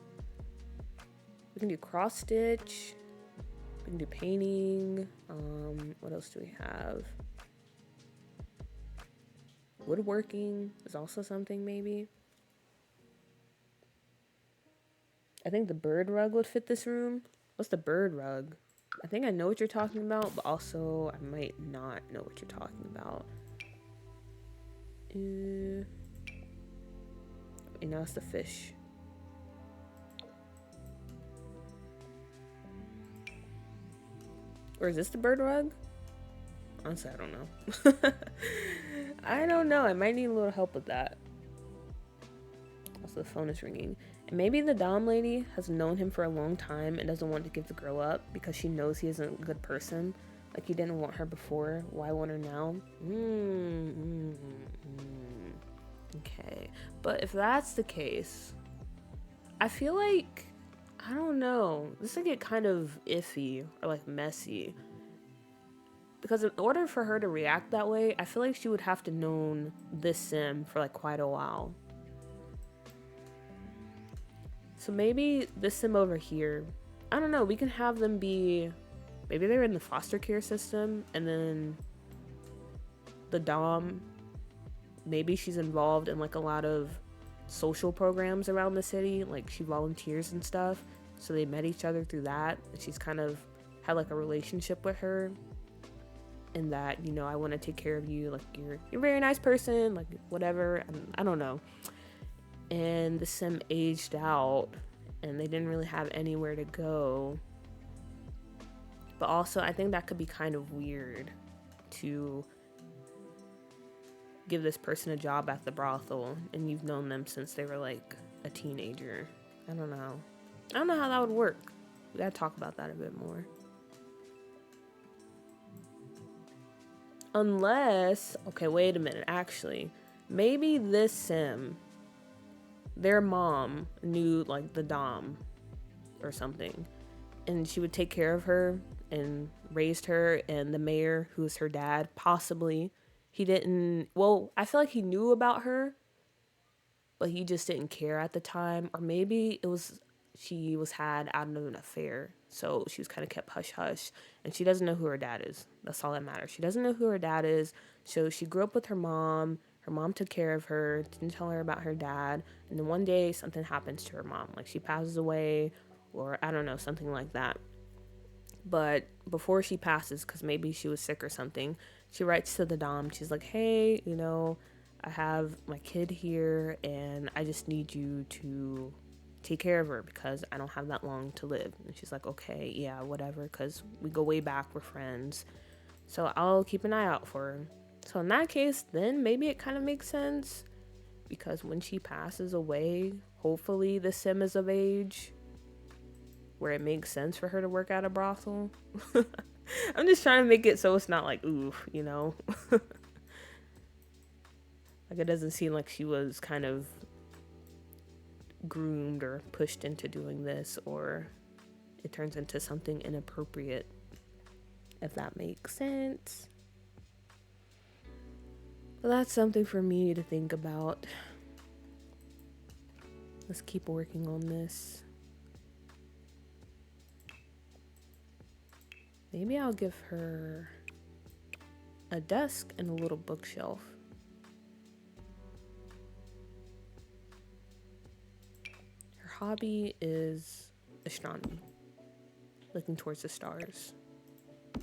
We can do cross stitch, we can do painting, what else do we have? Woodworking is also something maybe. I think the bird rug would fit this room. What's the bird rug? I think I know what you're talking about, but also I might not know what you're talking about. And now it's the fish. Or is this the bird rug? Honestly, I don't know. I don't know. I might need a little help with that. Also, the phone is ringing. And maybe the Dom lady has known him for a long time and doesn't want to give the girl up because she knows he isn't a good person. Like, he didn't want her before. Why want her now? Okay. But if that's the case, I feel like, I don't know, this would get kind of iffy or like messy. Because in order for her to react that way, I feel like she would have to known this sim for like quite a while. So maybe this sim over here I don't know, we can have them be, maybe they're in the foster care system, and then the dom, maybe she's involved in like a lot of social programs around the city, like she volunteers and stuff, so they met each other through that, and she's kind of had like a relationship with her, and that, you know, I want to take care of you, like you're a very nice person, like whatever, and I don't know. And the sim aged out and they didn't really have anywhere to go. But also I think that could be kind of weird to give this person a job at the brothel and you've known them since they were like a teenager. I don't know how that would work. We gotta talk about that a bit more. Unless, okay, wait a minute, actually, maybe this sim, their mom knew like the dom or something, and she would take care of her and raised her, and the mayor, who's her dad, possibly, he didn't, well, I feel like he knew about her, but he just didn't care at the time. Or maybe it was she was had out of an affair, so she was kind of kept hush hush, and she doesn't know who her dad is. That's all that matters. She doesn't know who her dad is, so she grew up with her mom. Her mom took care of her, didn't tell her about her dad, and then one day something happens to her mom, like she passes away, or I don't know, something like that. But before she passes, because maybe she was sick or something, she writes to the dom. She's like, hey, you know, I have my kid here and I just need you to take care of her because I don't have that long to live. And she's like, okay, yeah, whatever, because we go way back, we're friends, so I'll keep an eye out for her. So in that case, then maybe it kind of makes sense, because when she passes away, hopefully the sim is of age where it makes sense for her to work at a brothel. I'm just trying to make it so it's not like, ooh, you know? Like it doesn't seem like she was kind of groomed or pushed into doing this, or it turns into something inappropriate, if that makes sense. But that's something for me to think about. Let's keep working on this. Maybe I'll give her a desk and a little bookshelf. Her hobby is astronomy, looking towards the stars. I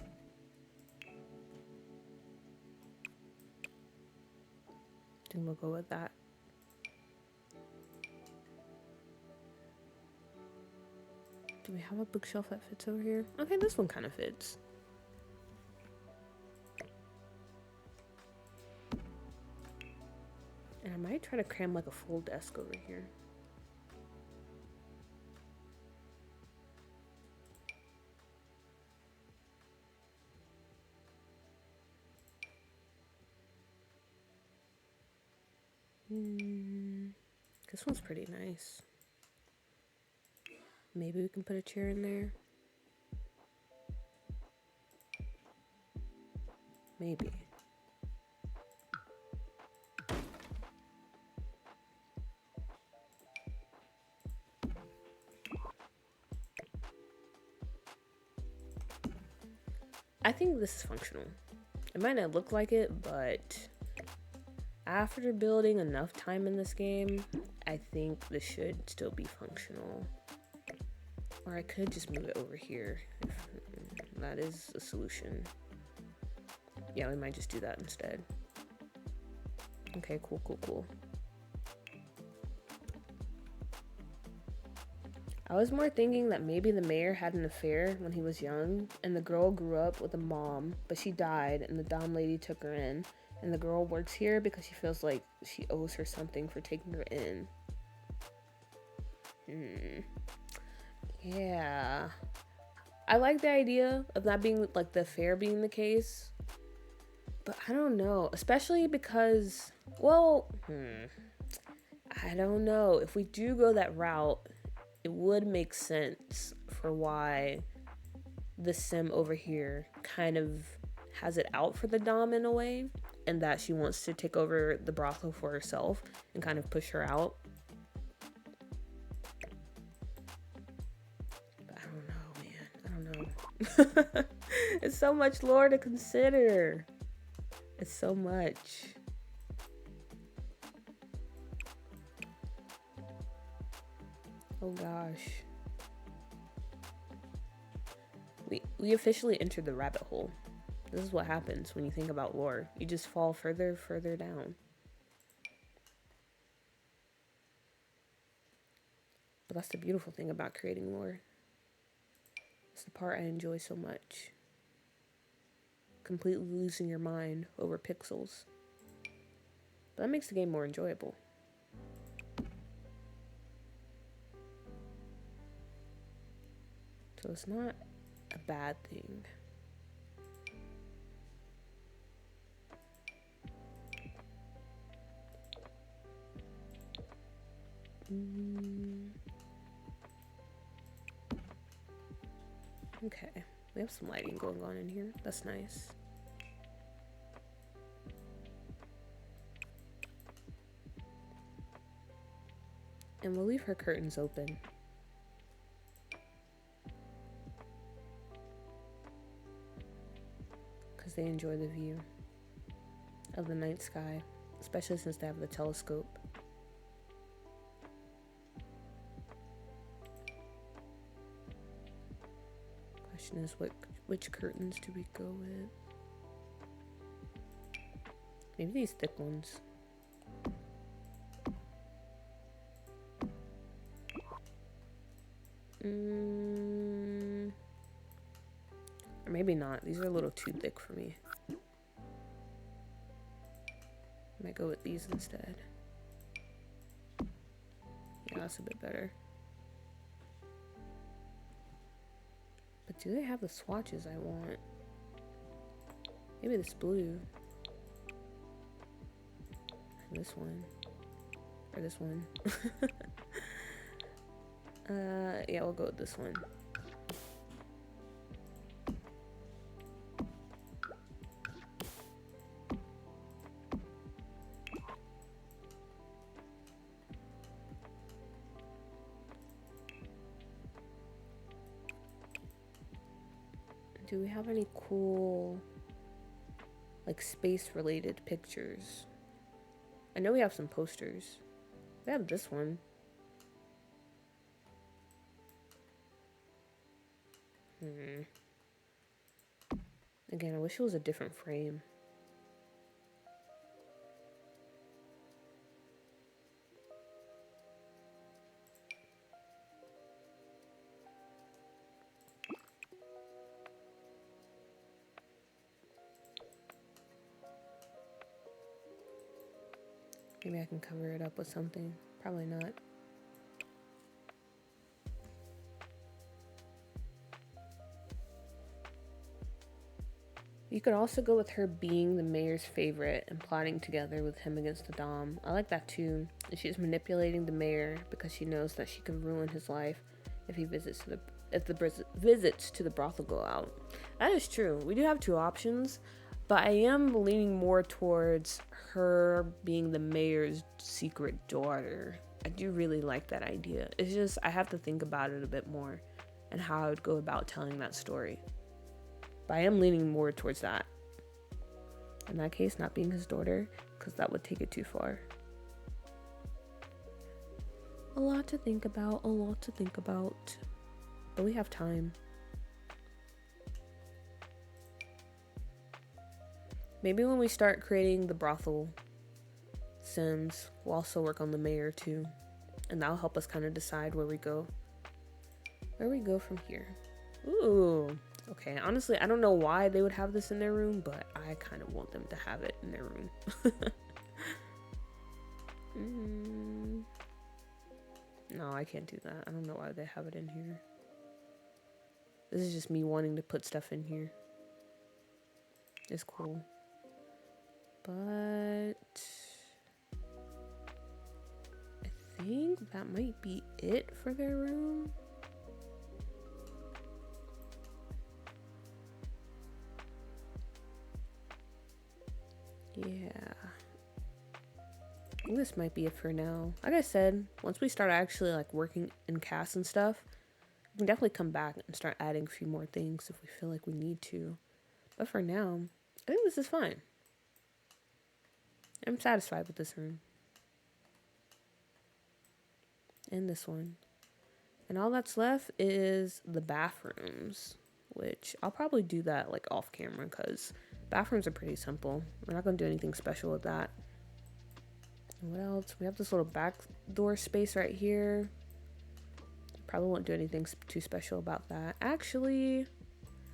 think we'll go with that. Do we have a bookshelf that fits over here? Okay, this one kind of fits. And I might try to cram like a full desk over here. This one's pretty nice. Maybe we can put a chair in there. Maybe. I think this is functional. It might not look like it, but after building enough time in this game, I think this should still be functional. Or I could just move it over here. If that is a solution. Yeah, we might just do that instead. Okay, cool. I was more thinking that maybe the mayor had an affair when he was young, and the girl grew up with a mom, but she died, and the dom lady took her in, and the girl works here because she feels like she owes her something for taking her in. Yeah. I like the idea of that being, like, the affair being the case, but I don't know, especially because, well, I don't know. If we do go that route, it would make sense for why the sim over here kind of has it out for the dom in a way, and that she wants to take over the brothel for herself and kind of push her out. But I don't know. It's so much lore to consider. It's so much. Oh gosh. We officially entered the rabbit hole. This is what happens when you think about lore. You just fall further down. But that's the beautiful thing about creating lore. It's the part I enjoy so much. Completely losing your mind over pixels. But that makes the game more enjoyable. So it's not a bad thing. Okay, we have some lighting going on in here. That's nice. And we'll leave her curtains open. Because they enjoy the view of the night sky, especially since they have the telescope. Question is, which curtains do we go with? Maybe these thick ones. Or maybe not. These are a little too thick for me. I might go with these instead. Yeah, that's a bit better. But do they have the swatches I want? Maybe this blue. And this one. Or this one. Yeah, we'll go with this one. Do we have any cool, like, space-related pictures? I know we have some posters. We have this one. Again, I wish it was a different frame. Maybe I can cover it up with something. Probably not. You could also go with her being the mayor's favorite and plotting together with him against the Dom. I like that too. And she's manipulating the mayor because she knows that she could ruin his life if he visits to the brothel go out. That is true. We do have two options, but I am leaning more towards her being the mayor's secret daughter. I do really like that idea. It's just I have to think about it a bit more and how I would go about telling that story. But I am leaning more towards that. In that case, not being his daughter, because that would take it too far. A lot to think about, a lot to think about. But we have time. Maybe when we start creating the brothel sims, we'll also work on the mayor too. And that'll help us kind of decide where we go. Where we go from here. Ooh. Okay, honestly, I don't know why they would have this in their room, but I kind of want them to have it in their room. No, I can't do that. I don't know why they have it in here. This is just me wanting to put stuff in here. It's cool. But I think that might be it for their room. Yeah. I think this might be it for now. Like I said, once we start actually like working in casts and stuff, we can definitely come back and start adding a few more things if we feel like we need to. But for now, I think this is fine. I'm satisfied with this room. And this one. And all that's left is the bathrooms, which I'll probably do that like off camera because bathrooms are pretty simple. We're not going to do anything special with that. And what else? We have this little back door space right here. Probably won't do anything too special about that. Actually,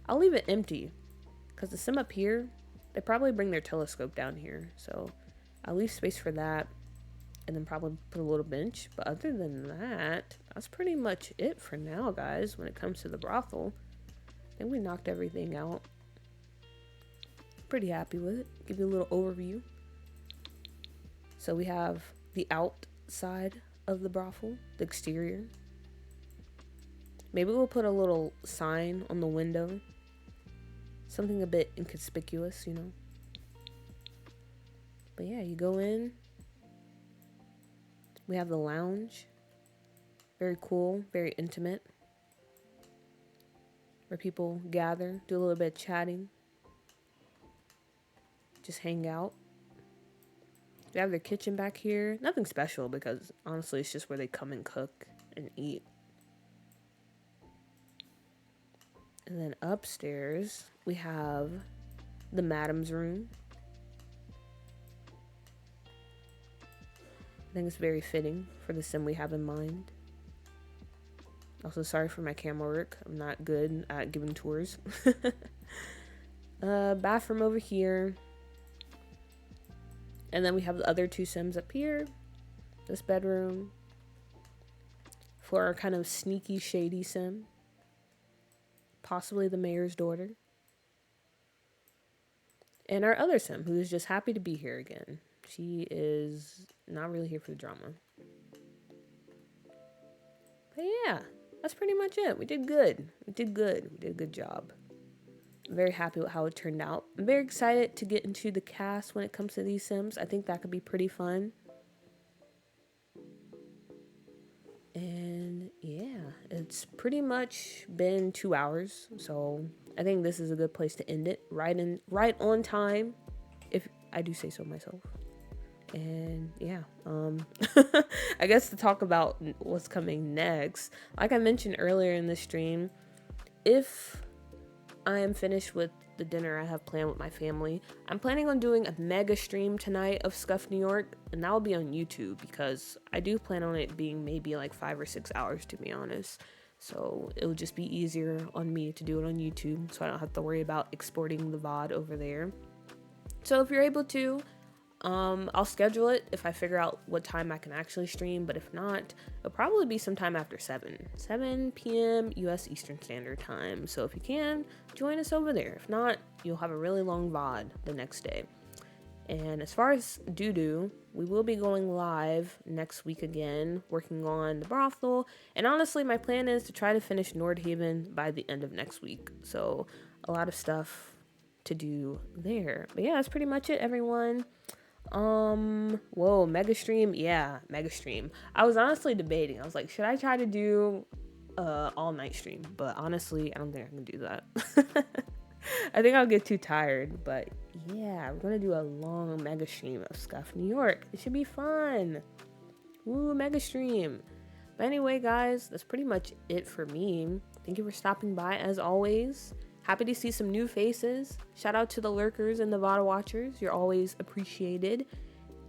I'll leave it empty because the sim up here, they probably bring their telescope down here. So I'll leave space for that and then probably put a little bench. But other than that, that's pretty much it for now, guys, when it comes to the brothel. I think we knocked everything out. Pretty happy with it. Give you a little overview. So we have the outside of the brothel, the exterior. Maybe we'll put a little sign on the window. Something a bit inconspicuous, you know. But yeah, you go in. We have the lounge. Very cool, very intimate. Where people gather, do a little bit of chatting. Just hang out. They have their kitchen back here. Nothing special because honestly it's just where they come and cook and eat. And then upstairs we have the madam's room. I think it's very fitting for the sim we have in mind. Also, sorry for my camera work. I'm not good at giving tours. Bathroom over here. And then we have the other two sims up here. This bedroom. For our kind of sneaky, shady sim. Possibly the mayor's daughter. And our other sim, who is just happy to be here again. She is not really here for the drama. But yeah, that's pretty much it. We did good. We did good. We did a good job. I'm very happy with how it turned out. I'm very excited to get into the cast when it comes to these sims. I think that could be pretty fun. And yeah, it's pretty much been 2 hours. So I think this is a good place to end it. Right on time, if I do say so myself. And yeah, I guess to talk about what's coming next, like I mentioned earlier in the stream, if I am finished with the dinner I have planned with my family, I'm planning on doing a mega stream tonight of Scuff New York, and that will be on YouTube because I do plan on it being maybe like 5 or 6 hours, to be honest. So it'll just be easier on me to do it on YouTube, so I don't have to worry about exporting the VOD over there. So if you're able to, I'll schedule it if I figure out what time I can actually stream, but if not, it'll probably be sometime after 7 p.m. US Eastern Standard Time. So if you can, join us over there. If not, you'll have a really long VOD the next day. And as far as doo-doo, we will be going live next week again, working on the brothel. And honestly, my plan is to try to finish Nordhaven by the end of next week. So a lot of stuff to do there. But yeah, that's pretty much it, everyone. Whoa, mega stream. Yeah, mega stream. I was honestly debating. I was like, should I try to do all night stream? But honestly, I don't think I can do that. I think I'll get too tired. But yeah, we're gonna do a long mega stream of Scuff New York. It should be fun. Woo, mega stream. But anyway, guys, that's pretty much it for me. Thank you for stopping by as always. Happy to see some new faces. Shout out to the lurkers and the VOD watchers. You're always appreciated.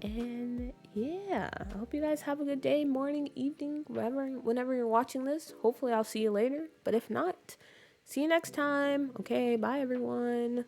And yeah, I hope you guys have a good day, morning, evening, whenever you're watching this. Hopefully I'll see you later. But if not, see you next time. Okay, bye everyone.